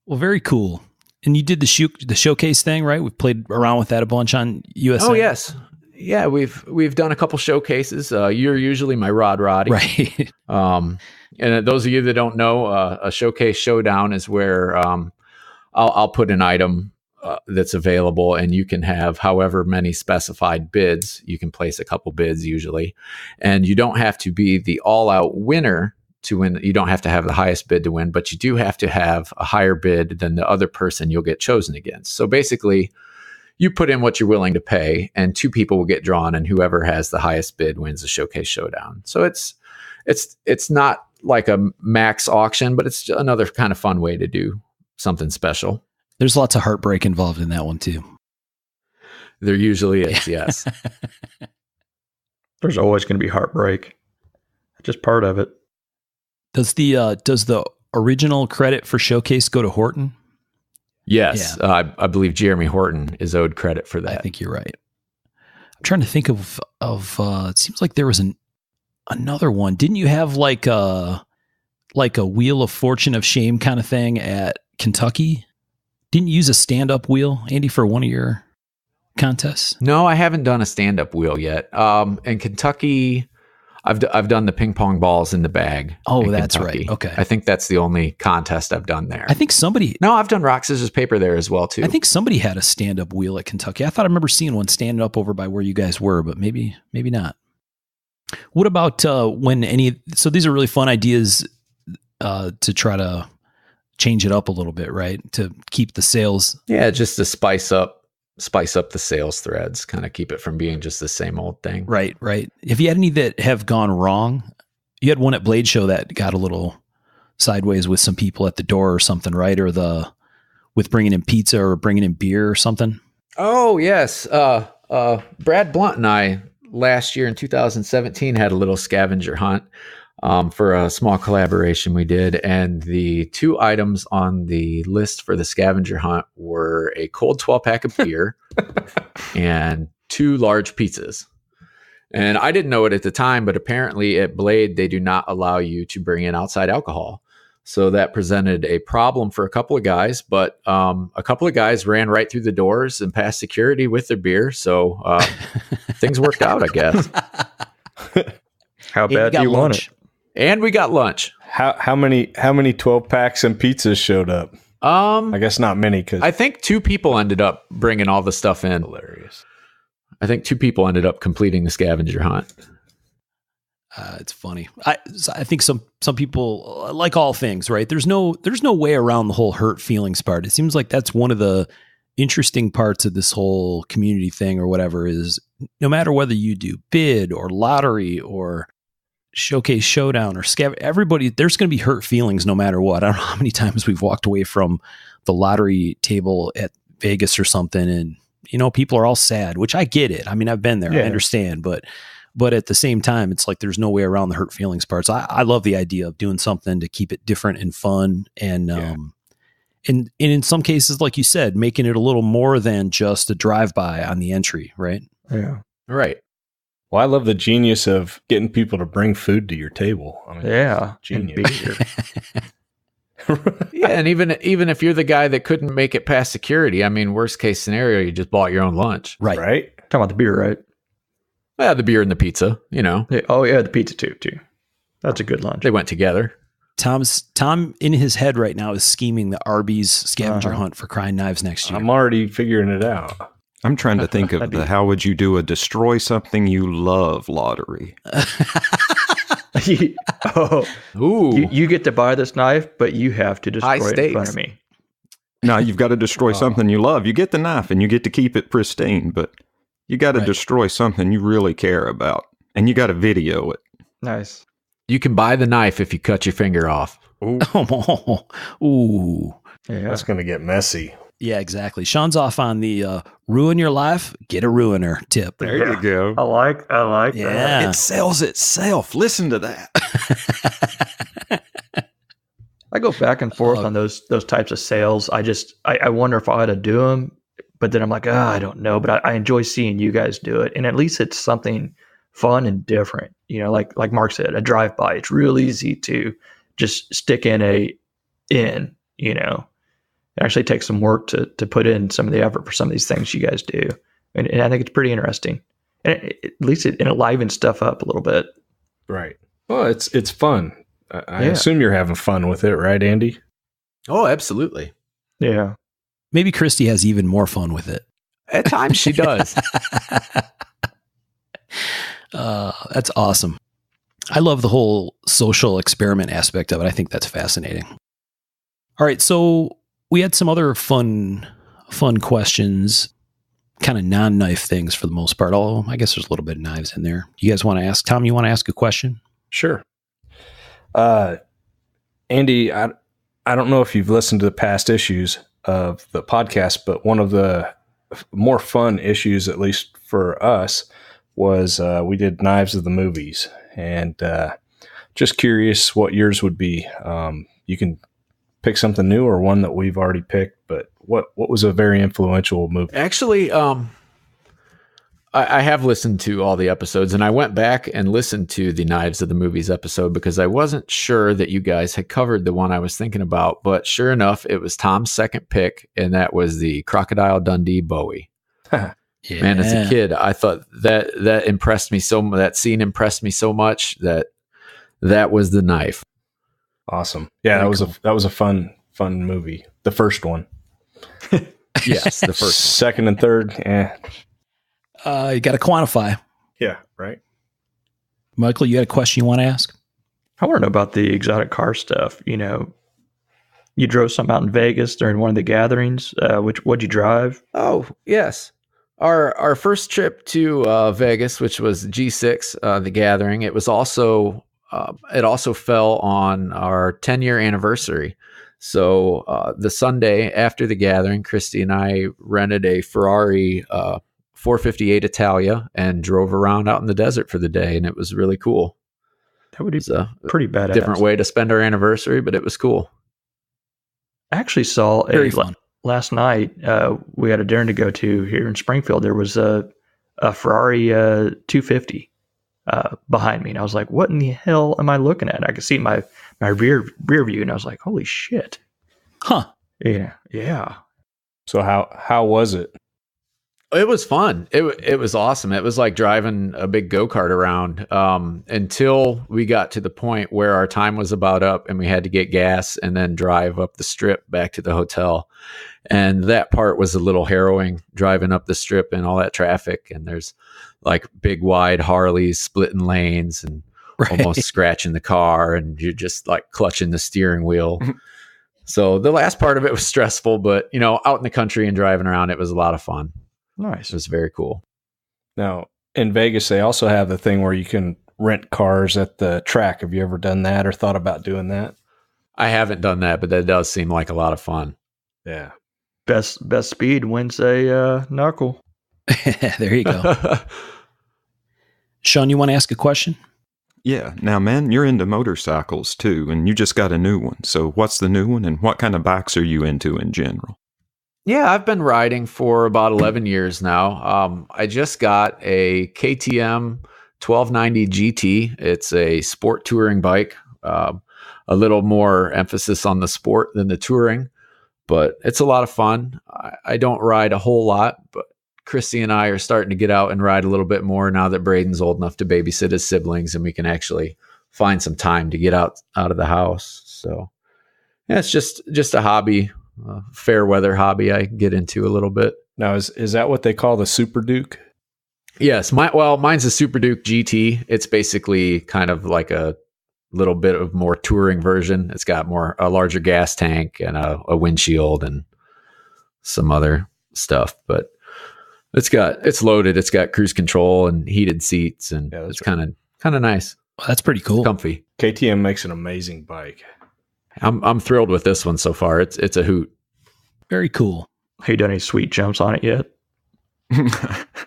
Well, very cool. And you did the showcase thing, right? We've played around with that a bunch on USA. Oh, yes. Yeah, we've done a couple showcases. You're usually my Roddy. Right. And those of you that don't know, a showcase showdown is where I'll put an item that's available, and you can have however many specified bids. You can place a couple bids usually, and you don't have to be the all-out winner to win. You don't have to have the highest bid to win, but you do have to have a higher bid than the other person you'll get chosen against. So basically, you put in what you're willing to pay, and 2 people will get drawn, and whoever has the highest bid wins the showcase showdown. So it's not like a max auction, but it's another kind of fun way to do something special. There's lots of heartbreak involved in that one too. There usually is, yes. There's always going to be heartbreak. Just part of it. Does the original credit for showcase go to Horton? Yes, yeah. I believe Jeremy Horton is owed credit for that. I think you're right. I'm trying to think of it seems like there was another one. Didn't you have like like a Wheel of Fortune of Shame kind of thing at Kentucky? Didn't you use a stand-up wheel, Andy, for one of your contests? No, I haven't done a stand-up wheel yet. In Kentucky, I've done the ping pong balls in the bag. Oh, that's Kentucky. Right. Okay. I think that's the only contest I've done there. I think somebody... No, I've done rock, scissors, paper there as well, too. I think somebody had a stand-up wheel at Kentucky. I thought I remember seeing one standing up over by where you guys were, but maybe not. What about so these are really fun ideas to try to change it up a little bit, right? To keep the sales. Yeah, just to spice up the sales threads, kind of keep it from being just the same old thing. Right. Have you had any that have gone wrong? You had one at Blade Show that got a little sideways with some people at the door or something, right? Or with bringing in pizza or bringing in beer or something. Oh, yes. Brad Blunt and I last year in 2017 had a little scavenger hunt for a small collaboration we did. And the 2 items on the list for the scavenger hunt were a cold 12-pack of beer and 2 large pizzas. And I didn't know it at the time, but apparently at Blade, they do not allow you to bring in outside alcohol. So that presented a problem for a couple of guys, but a couple of guys ran right through the doors and passed security with their beer. So things worked out, I guess. How bad do you want it? And we got lunch. How many 12 packs and pizzas showed up? I guess not many, because I think 2 people ended up bringing all the stuff in. Hilarious. I think 2 people ended up completing the scavenger hunt. It's funny. I think some people, like all things, right? There's no way around the whole hurt feelings part. It seems like that's one of the interesting parts of this whole community thing or whatever, is no matter whether you do bid or lottery or showcase showdown or everybody, there's going to be hurt feelings no matter what. I don't know how many times we've walked away from the lottery table at Vegas or something, and people are all sad, which I get it. I mean, I've been there. Yeah. I understand, but at the same time, it's like there's no way around the hurt feelings parts. I love the idea of doing something to keep it different and fun, and and in some cases, like you said, making it a little more than just a drive-by on the entry, right? Yeah, right. Well, I love the genius of getting people to bring food to your table. I mean, yeah, genius. Yeah, and even if you're the guy that couldn't make it past security, I mean, worst case scenario, you just bought your own lunch. Right. Talking about the beer, right? Yeah, the beer and the pizza, Yeah. Oh, yeah, the pizza too. That's a good lunch. They went together. Tom in his head right now is scheming the Arby's scavenger hunt for Crying Knives next year. I'm already figuring it out. I'm trying to think of how would you do a destroy something you love lottery? You get to buy this knife, but you have to destroy it in front of me. No, you've got to destroy something you love. You get the knife and you get to keep it pristine, but you got to destroy something you really care about, and you got to video it. Nice. You can buy the knife if you cut your finger off. Ooh. Yeah. That's going to get messy. Yeah, exactly. Sean's off on the ruin your life, get a ruiner tip. There you go. I like that. It sells itself. Listen to that. I go back and forth on those types of sales. I wonder if I ought to do them, but then I'm like, I don't know. But I enjoy seeing you guys do it, and at least it's something fun and different. Like Mark said, a drive-by. It's real easy to just stick in. It actually takes some work to put in some of the effort for some of these things you guys do. And I think it's pretty interesting. And at least it enlivens stuff up a little bit. Right. Well, it's fun. I assume you're having fun with it, right, Andy? Oh, absolutely. Yeah. Maybe Christy has even more fun with it. At times she does. That's awesome. I love the whole social experiment aspect of it. I think that's fascinating. All right. So we had some other fun questions, kind of non-knife things for the most part. Although I guess there's a little bit of knives in there. You guys want to ask? Tom, you want to ask a question? Sure. Andy, I don't know if you've listened to the past issues of the podcast, but one of the more fun issues, at least for us, was we did Knives of the Movies. And just curious what yours would be. You can pick something new or one that we've already picked, but what was a very influential movie? Actually, I have listened to all the episodes, and I went back and listened to the Knives of the Movies episode because I wasn't sure that you guys had covered the one I was thinking about. But sure enough, it was Tom's second pick, and that was the Crocodile Dundee Bowie. Yeah. Man, as a kid, I thought that impressed me so much. That scene impressed me so much that was the knife. Awesome. Yeah, that was a fun movie. The first one. Yes, the first one. Second and third, You got to quantify. Yeah, right. Michael, you had a question you want to ask? I want to know about the exotic car stuff. You drove some out in Vegas during one of the gatherings. What'd you drive? Oh, yes. Our first trip to Vegas, which was G6, the gathering, it also fell on our 10-year anniversary. So the Sunday after the gathering, Christy and I rented a Ferrari 458 Italia and drove around out in the desert for the day, and it was really cool. That would be pretty badass. Different way to spend our anniversary, but it was cool. I actually saw last night. We had a dinner to go to here in Springfield. There was a Ferrari 250 behind me, and I was like, "What in the hell am I looking at?" I could see my rear view, and I was like, "Holy shit!" Huh? Yeah. So how was it? It was fun. It was awesome. It was like driving a big go-kart around until we got to the point where our time was about up and we had to get gas and then drive up the strip back to the hotel. And that part was a little harrowing, driving up the strip and all that traffic. And there's like big wide Harleys splitting lanes and almost scratching the car, and you're just like clutching the steering wheel. So the last part of it was stressful, but out in the country and driving around, it was a lot of fun. Nice. It was very cool. Now, in Vegas, they also have the thing where you can rent cars at the track. Have you ever done that or thought about doing that? I haven't done that, but that does seem like a lot of fun. Yeah. Best speed wins a knuckle. There you go. Sean, you want to ask a question? Yeah. Now, man, you're into motorcycles too, and you just got a new one. So what's the new one, and what kind of bikes are you into in general? Yeah, I've been riding for about 11 years now. I just got a KTM 1290 GT. It's a sport touring bike, a little more emphasis on the sport than the touring, but it's a lot of fun. I don't ride a whole lot, but Christy and I are starting to get out and ride a little bit more now that Braden's old enough to babysit his siblings, and we can actually find some time to get out of the house. So yeah, it's just a hobby. Fair weather hobby I get into a little bit. Now, is that what they call the Super Duke? Yes. Mine's a Super Duke GT. It's basically kind of like a little bit of more touring version. It's got a larger gas tank and a windshield and some other stuff, but it's loaded. It's got cruise control and heated seats, and it's kind of nice. Well, that's pretty cool. It's comfy. KTM makes an amazing bike. I'm thrilled with this one so far. It's a hoot. Very cool. Have you done any sweet jumps on it yet?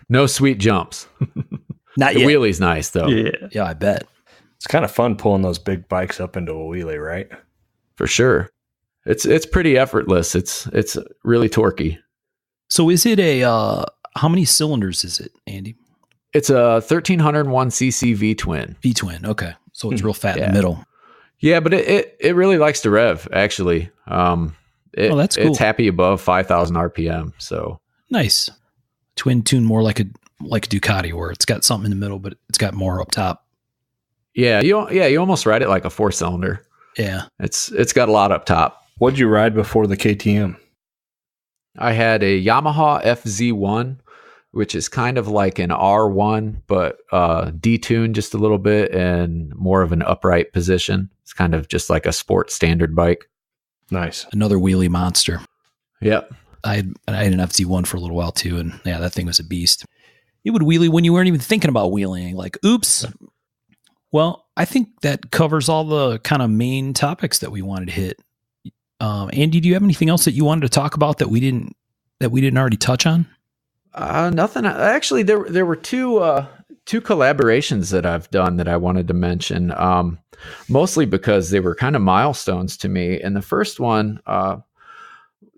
No sweet jumps. Not the yet. wheelie's nice though. Yeah, I bet. It's kind of fun pulling those big bikes up into a wheelie, right? For sure. It's pretty effortless. It's really torquey. So is it how many cylinders is it, Andy? It's a 1301 cc V-twin. V-twin. Okay. So it's real fat in the middle. Yeah, but it really likes to rev, actually. That's cool. It's happy above 5,000 RPM. So nice. Twin tune, more like a Ducati, where it's got something in the middle, but it's got more up top. Yeah, you almost ride it like a 4-cylinder. Yeah, it's got a lot up top. What'd you ride before the KTM? I had a Yamaha FZ1, which is kind of like an R1, but detuned just a little bit and more of an upright position. It's kind of just like a sport standard bike. Nice. Another wheelie monster. Yep. I had an FZ1 for a little while too, and yeah, that thing was a beast. It would wheelie when you weren't even thinking about wheeling. Like, oops. Well, I think that covers all the kind of main topics that we wanted to hit. Andy, do you have anything else that you wanted to talk about that we didn't already touch on? Nothing. Actually, there were two collaborations that I've done that I wanted to mention, mostly because they were kind of milestones to me. And the first one,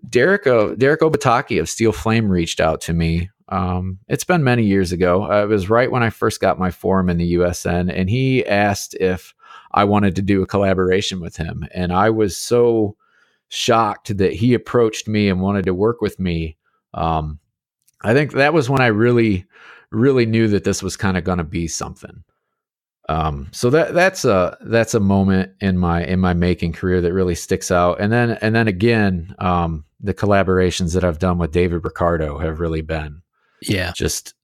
Derek Obataki of Steel Flame reached out to me It's been many years ago. It was right when I first got my form in the USN, and he asked if I wanted to do a collaboration with him. And I was so shocked that he approached me and wanted to work with me. I think that was when I really knew that this was kind of going to be something. So that's a moment in my making career that really sticks out. And then again, the collaborations that I've done with David Ricardo have really been just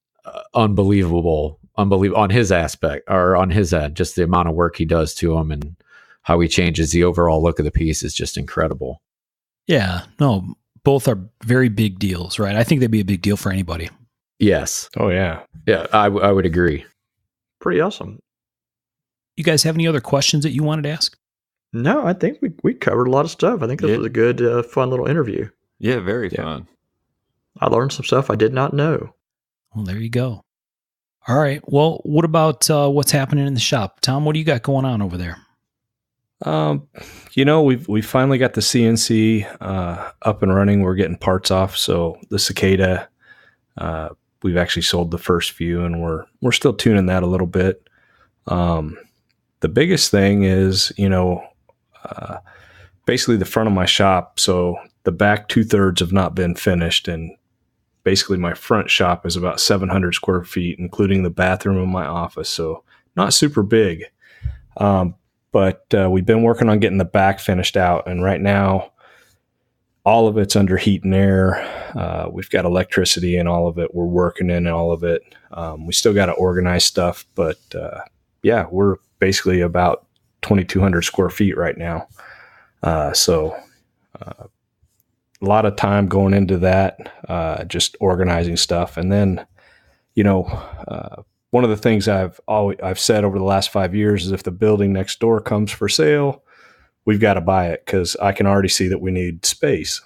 unbelievable on his aspect, or on his end. Just the amount of work he does to them and how he changes the overall look of the piece is just incredible. Yeah, no, both are very big deals, right? I think they'd be a big deal for anybody. Yes. Oh yeah. Yeah, I would agree. Pretty awesome. You guys have any other questions that you wanted to ask? No, I think we covered a lot of stuff. I think this was a good, fun little interview. Yeah, very fun. I learned some stuff I did not know. Well, there you go. All right. Well, what about what's happening in the shop? Tom, what do you got going on over there? We finally got the CNC up and running. We're getting parts off. So the Cicada, we've actually sold the first few, and we're still tuning that a little bit. The biggest thing is, basically the front of my shop. So the back 2/3 have not been finished, and basically my front shop is about 700 square feet, including the bathroom and my office. So not super big. But we've been working on getting the back finished out. And right now, all of it's under heat and air. We've got electricity in all of it. We're working in all of it. We still got to organize stuff. But we're basically about 2,200 square feet right now. So a lot of time going into that, just organizing stuff. And then, one of the things I've said over the last 5 years is if the building next door comes for sale, we've got to buy it, because I can already see that we need space.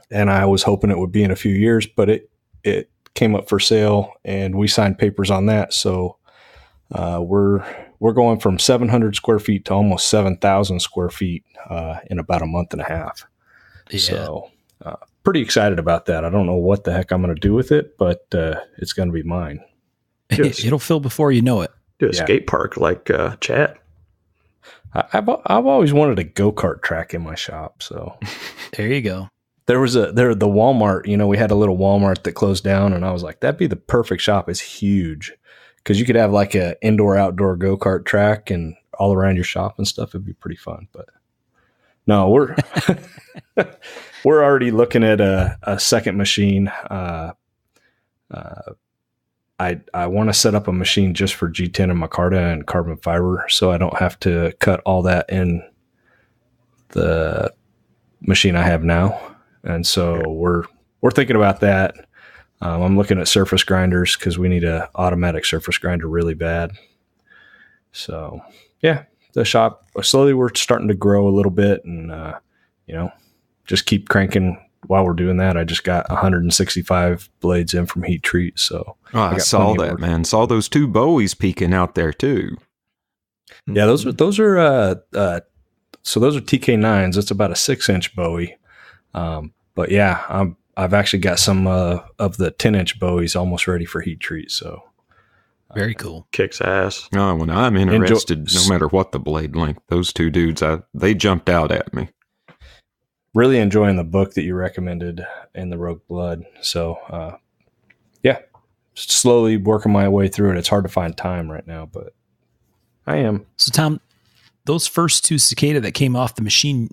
And I was hoping it would be in a few years, but it came up for sale and we signed papers on that. So we're going from 700 square feet to almost 7,000 square feet in about a month and a half. Yeah. So pretty excited about that. I don't know what the heck I'm going to do with it, but it's going to be mine. It'll fill before you know it. Do a skate park like Chad. I've always wanted a go-kart track in my shop. So there you go. The Walmart, we had a little Walmart that closed down, and I was like, that'd be the perfect shop. It's huge, because you could have like a indoor-outdoor go-kart track and all around your shop and stuff. It'd be pretty fun. But no, we're we're already looking at a second machine. I want to set up a machine just for G10 and micarta and carbon fiber, so I don't have to cut all that in the machine I have now. And so we're thinking about that. I'm looking at surface grinders, because we need an automatic surface grinder really bad. So yeah, the shop slowly, we're starting to grow a little bit, and just keep cranking. While we're doing that, I just got 165 blades in from Heat Treat. So I saw that, man. Saw those 2 Bowies peeking out there too. Yeah, those are TK9s. It's about a 6-inch Bowie. But yeah, I've actually got some of the 10-inch Bowies almost ready for Heat Treat. So very cool. Kicks ass. Oh, when I'm interested, no matter what the blade length, those 2 dudes, they jumped out at me. Really enjoying the book that you recommended in the Rogue Blood. So, slowly working my way through it. It's hard to find time right now, but I am. So, Tom, those first 2 Cicada that came off the machine,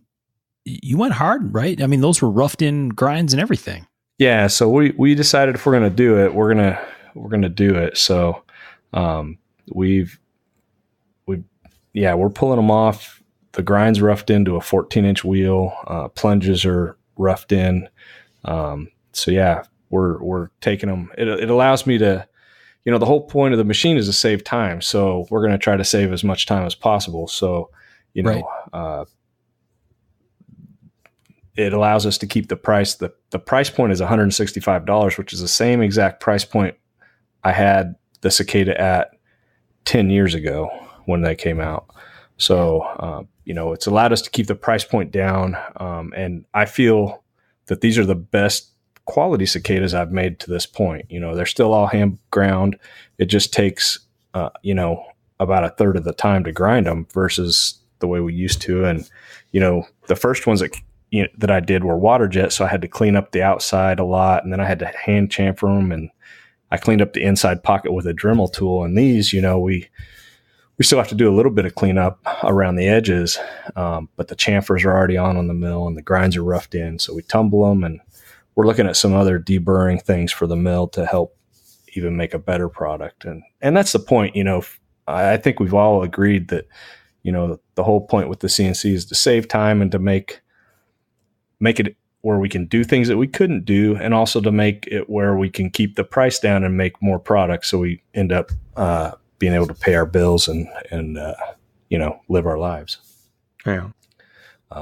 you went hard, right? I mean, those were roughed in grinds and everything. Yeah. So we decided if we're going to do it, we're going to do it. So, we're pulling them off. The grind's roughed into a 14-inch wheel. Plunges are roughed in. We're taking them. It allows me to, the whole point of the machine is to save time. So we're going to try to save as much time as possible. So, it allows us to keep the price. The price point is $165, which is the same exact price point I had the Cicada at 10 years ago when they came out. So, it's allowed us to keep the price point down. And I feel that these are the best quality cicadas I've made to this point. They're still all hand ground. It just takes, about a third of the time to grind them versus the way we used to. And, the first ones that I did were water jet. So I had to clean up the outside a lot, and then I had to hand chamfer them, and I cleaned up the inside pocket with a Dremel tool. And these, we still have to do a little bit of cleanup around the edges, but the chamfers are already on the mill and the grinds are roughed in. So we tumble them, and we're looking at some other deburring things for the mill to help even make a better product. And that's the point. I think we've all agreed that, the whole point with the CNC is to save time and to make it where we can do things that we couldn't do, and also to make it where we can keep the price down and make more products. So we end up, being able to pay our bills and live our lives. Yeah.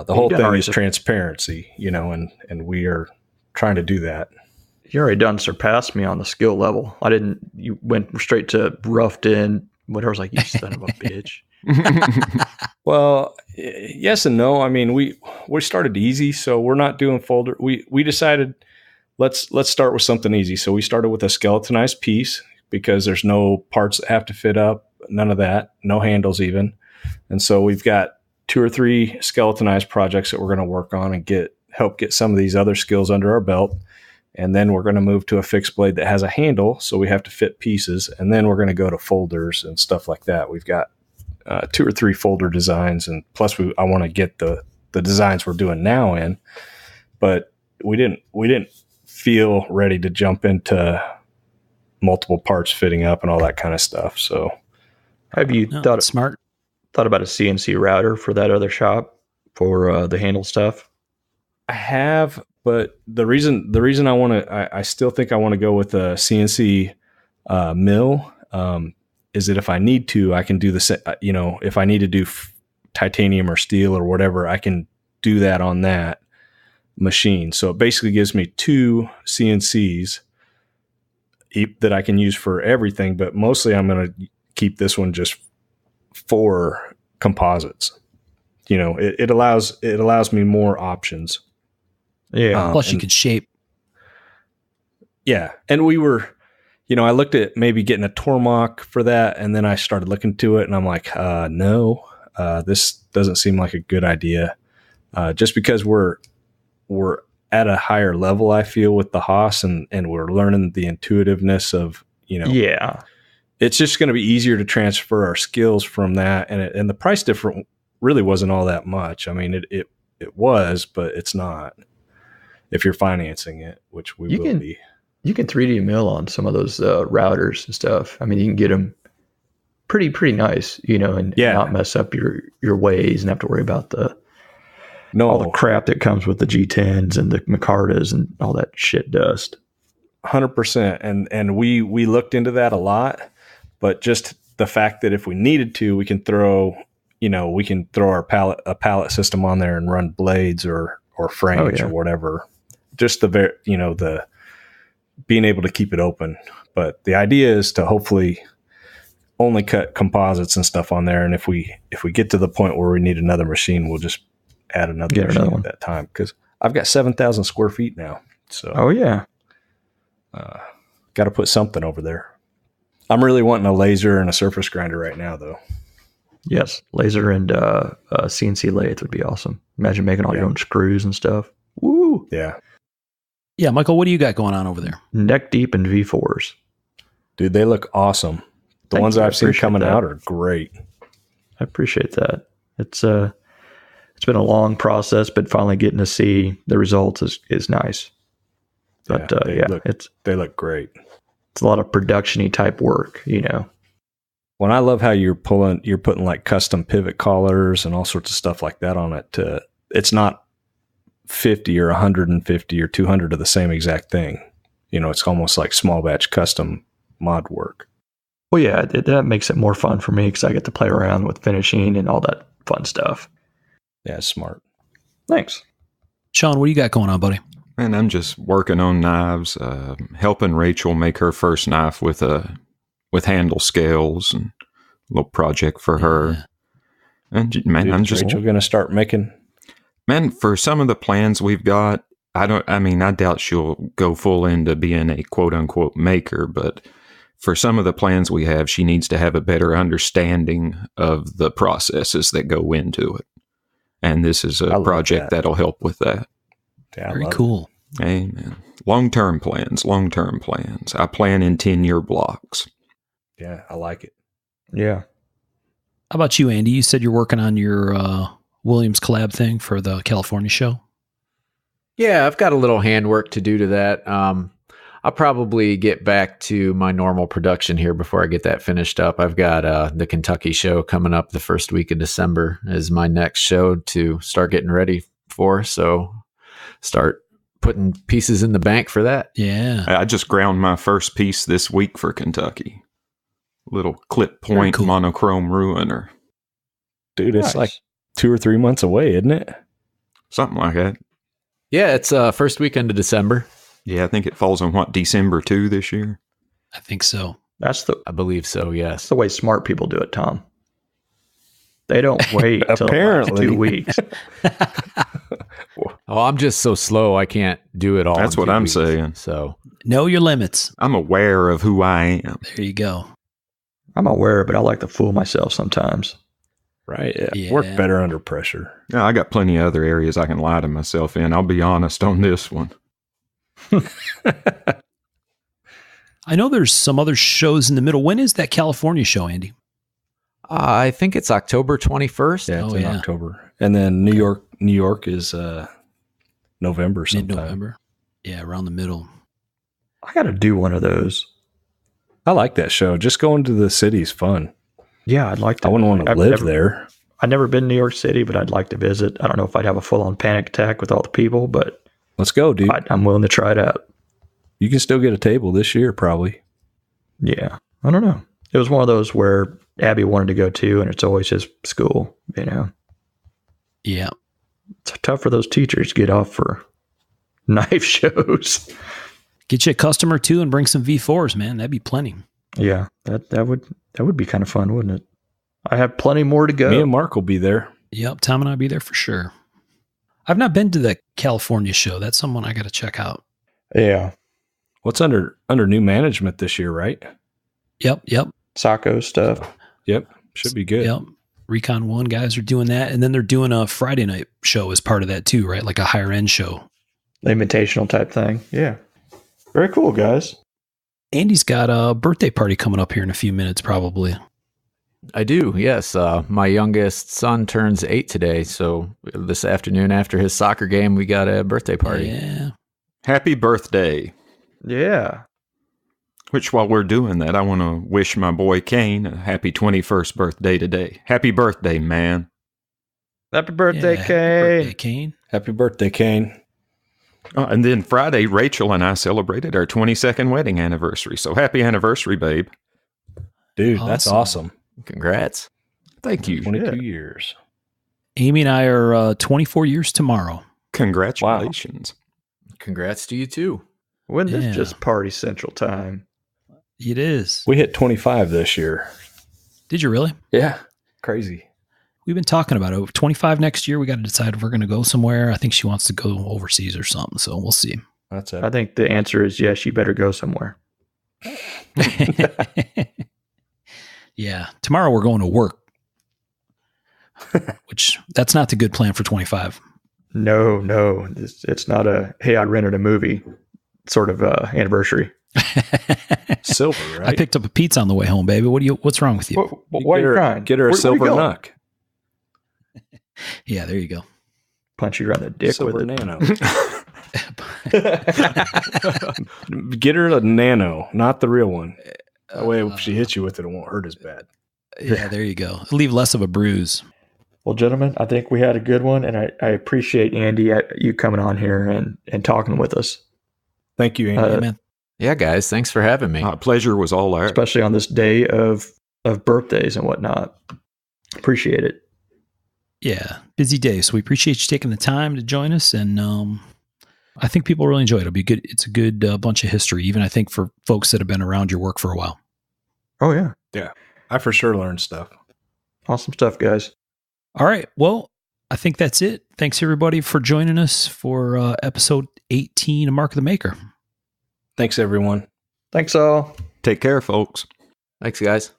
The whole thing is transparency, and we are trying to do that. You already done surpassed me on the skill level. You went straight to roughed in, whatever. I was like, you son of a bitch. Well, yes and no. I mean, we started easy, so we're not doing folder. We decided let's start with something easy. So we started with a skeletonized piece, because there's no parts that have to fit up, none of that, no handles even. And so we've got 2 or 3 skeletonized projects that we're going to work on and help get some of these other skills under our belt. And then we're going to move to a fixed blade that has a handle, so we have to fit pieces. And then we're going to go to folders and stuff like that. We've got 2 or 3 folder designs, and plus I want to get the designs we're doing now in. But we didn't feel ready to jump into multiple parts fitting up and all that kind of stuff. So have you thought about a CNC router for that other shop for the handle stuff? I have, but the reason I still think I want to go with a CNC mill is that if I need to, I can do if I need to do titanium or steel or whatever, I can do that on that machine. So it basically gives me 2 CNCs that I can use for everything, but mostly I'm going to keep this one just for composites. It allows me more options. Yeah. Plus you can shape. Yeah. And we were, I looked at maybe getting a Tormach for that, and then I started looking to it, and I'm like, no, this doesn't seem like a good idea. Just because we're at a higher level, I feel, with the Haas, and we're learning the intuitiveness of, yeah, it's just going to be easier to transfer our skills from that. And the price difference really wasn't all that much. I mean, it was, but it's not if you're financing it, which we will be. You can 3D mill on some of those routers and stuff. I mean, you can get them pretty nice, and not mess up your ways and have to worry about all the crap that comes with the G10s and the Micartas and all that shit dust. 100%. And we looked into that a lot, but just the fact that if we needed to, we can throw our pallet system on there and run blades or frames or whatever. Just the being able to keep it open. But the idea is to hopefully only cut composites and stuff on there. And if we get to the point where we need another machine, we'll just add another machine at that time, because I've got 7,000 square feet now. So got to put something over there. I'm really wanting a laser and a surface grinder right now, though. Yes, laser and a CNC lathe would be awesome. Imagine making all your own screws and stuff. Woo! Yeah, Michael, what do you got going on over there? Neck deep in V4s. Dude, they look awesome. The ones I've seen coming out are great. I appreciate that. It's been a long process, but finally getting to see the results is nice. But they look great. It's a lot of production-y type work, Well, I love how you're putting like custom pivot collars and all sorts of stuff like that on it. It's not 50 or 150 or 200 of the same exact thing. It's almost like small batch custom mod work. Well, yeah, that makes it more fun for me because I get to play around with finishing and all that fun stuff. Yeah, smart. Thanks. Sean, what do you got going on, buddy? Man, I'm just working on knives, helping Rachel make her first knife with handle scales, and a little project for her. And man, I'm just Rachel going to start making. Man, for some of the plans we've got, I doubt she'll go full into being a quote unquote maker, but for some of the plans we have, she needs to have a better understanding of the processes that go into it. And this is a project that'll help with that. Yeah, very cool. Amen. Long-term plans. I plan in 10-year blocks. Yeah, I like it. Yeah. How about you, Andy? You said you're working on your Williams collab thing for the California show. Yeah, I've got a little handwork to do to that. I'll probably get back to my normal production here before I get that finished up. I've got the Kentucky show coming up the first week of December is my next show to start getting ready for. So start putting pieces in the bank for that. Yeah. I just ground my first piece this week for Kentucky. Little clip point monochrome ruiner. Dude, it's like 2 or 3 months away, isn't it? Something like that. Yeah, it's first weekend of December. Yeah, I think it falls on December 2 this year. I think so. I believe so, yes. That's the way smart people do it, Tom. They don't wait until apparently 2 weeks. Oh, I'm just so slow. I can't do it all. That's what I'm saying. So know your limits. I'm aware of who I am. There you go. I'm aware, but I like to fool myself sometimes. Right. Yeah. Work better under pressure. Yeah, I got plenty of other areas I can lie to myself in. I'll be honest on this one. I know there's some other shows in the middle. When is that California show, Andy? I think it's October 21st. Yeah, it's in October. And then New York is November sometime. Mid-November. Yeah, around the middle. I got to do one of those. I like that show. Just going to the city is fun. Yeah, I'd like to. I wouldn't want to live there. I've never been to New York City, but I'd like to visit. I don't know if I'd have a full-on panic attack with all the people, but let's go, dude. I'm willing to try it out. You can still get a table this year, probably. Yeah, I don't know. It was one of those where Abby wanted to go to, and it's always his school, you know. Yeah. It's tough for those teachers to get off for knife shows. Get you a customer too and bring some V4s, man. That'd be plenty. Yeah, that would be kind of fun, wouldn't it? I have plenty more to go. Me and Mark will be there. Yep, Tom and I'll be there for sure. I've not been to the California show. That's someone I got to check out. Yeah. What's under new management this year, right? Yep. Sacco stuff. Yep. Should be good. Yep. Recon 1 guys are doing that. And then they're doing a Friday night show as part of that too, right? Like a higher end show. Invitational type thing. Yeah. Very cool, guys. Andy's got a birthday party coming up here in a few minutes, probably. I do, yes. My youngest son turns 8 today, so this afternoon after his soccer game, we got a birthday party. Yeah. Happy birthday. Yeah. Which, while we're doing that, I want to wish my boy Kane a happy 21st birthday today. Happy birthday, man. Happy birthday, Yeah, Kane. happy birthday, Kane. Happy birthday, Kane. And then Friday, Rachel and I celebrated our 22nd wedding anniversary. So happy anniversary, babe. Dude, that's awesome. Congrats. Thank you. 22 years. Amy and I are 24 years tomorrow. Congratulations. Wow. Congrats to you too. When this just party central time. It is. We hit 25 this year. Did you really? Yeah. Crazy. We've been talking about it. 25 next year. We got to decide if we're going to go somewhere. I think she wants to go overseas or something. So we'll see. That's it. I think the answer is yes, you better go somewhere. Yeah. Tomorrow we're going to work, which that's not the good plan for 25. No. It's not a, hey, I rented a movie sort of anniversary. Silver, right? I picked up a pizza on the way home, baby. What's wrong with you? Why are you crying? Get her a silver nuck. Yeah, there you go. Punch you around the dick Silver with it. nano. Get her a nano, not the real one. That way, if she hits you with it, it won't hurt as bad. Yeah, there you go. Leave less of a bruise. Well, gentlemen, I think we had a good one, and I appreciate, Andy, you coming on here and talking with us. Thank you, Andy. Man. Yeah, guys, thanks for having me. Pleasure was all ours. Especially on this day of birthdays and whatnot. Appreciate it. Yeah, busy day. So we appreciate you taking the time to join us, and I think people really enjoy it. It'll be good. It's a good bunch of history, even I think for folks that have been around your work for a while. Oh yeah, yeah. I for sure learned stuff. Awesome stuff, guys. All right. Well, I think that's it. Thanks everybody for joining us for episode 18 of Mark of the Maker. Thanks, everyone. Thanks all. Take care, folks. Thanks, guys.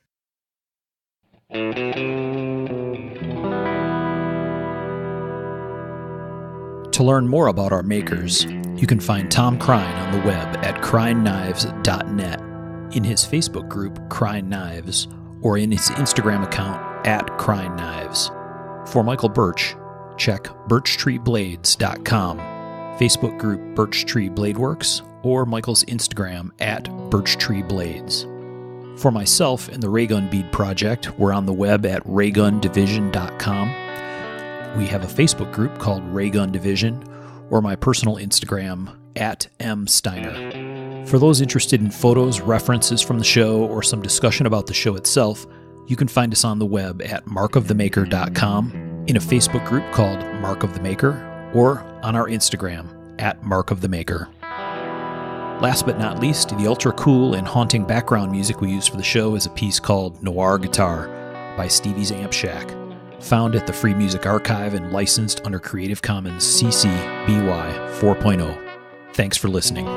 To learn more about our makers, you can find Tom Crine on the web at crineknives.net, in his Facebook group, Crine Knives, or in his Instagram account, @Crine Knives. For Michael Birch, check birchtreeblades.com, Facebook group Birch Tree Blade Works, or Michael's Instagram @BirchtreeBlades. For myself and the Raygun Bead Project, we're on the web at raygundivision.com. We have a Facebook group called Raygun Division, or my personal Instagram @msteiner. For those interested in photos, references from the show, or some discussion about the show itself, you can find us on the web at markofthemaker.com, in a Facebook group called Mark of the Maker, or on our Instagram @markofthemaker. Last but not least, the ultra cool and haunting background music we use for the show is a piece called Noir Guitar by Stevie's Amp Shack, found at the Free Music Archive and licensed under Creative Commons CC BY 4.0. Thanks for listening.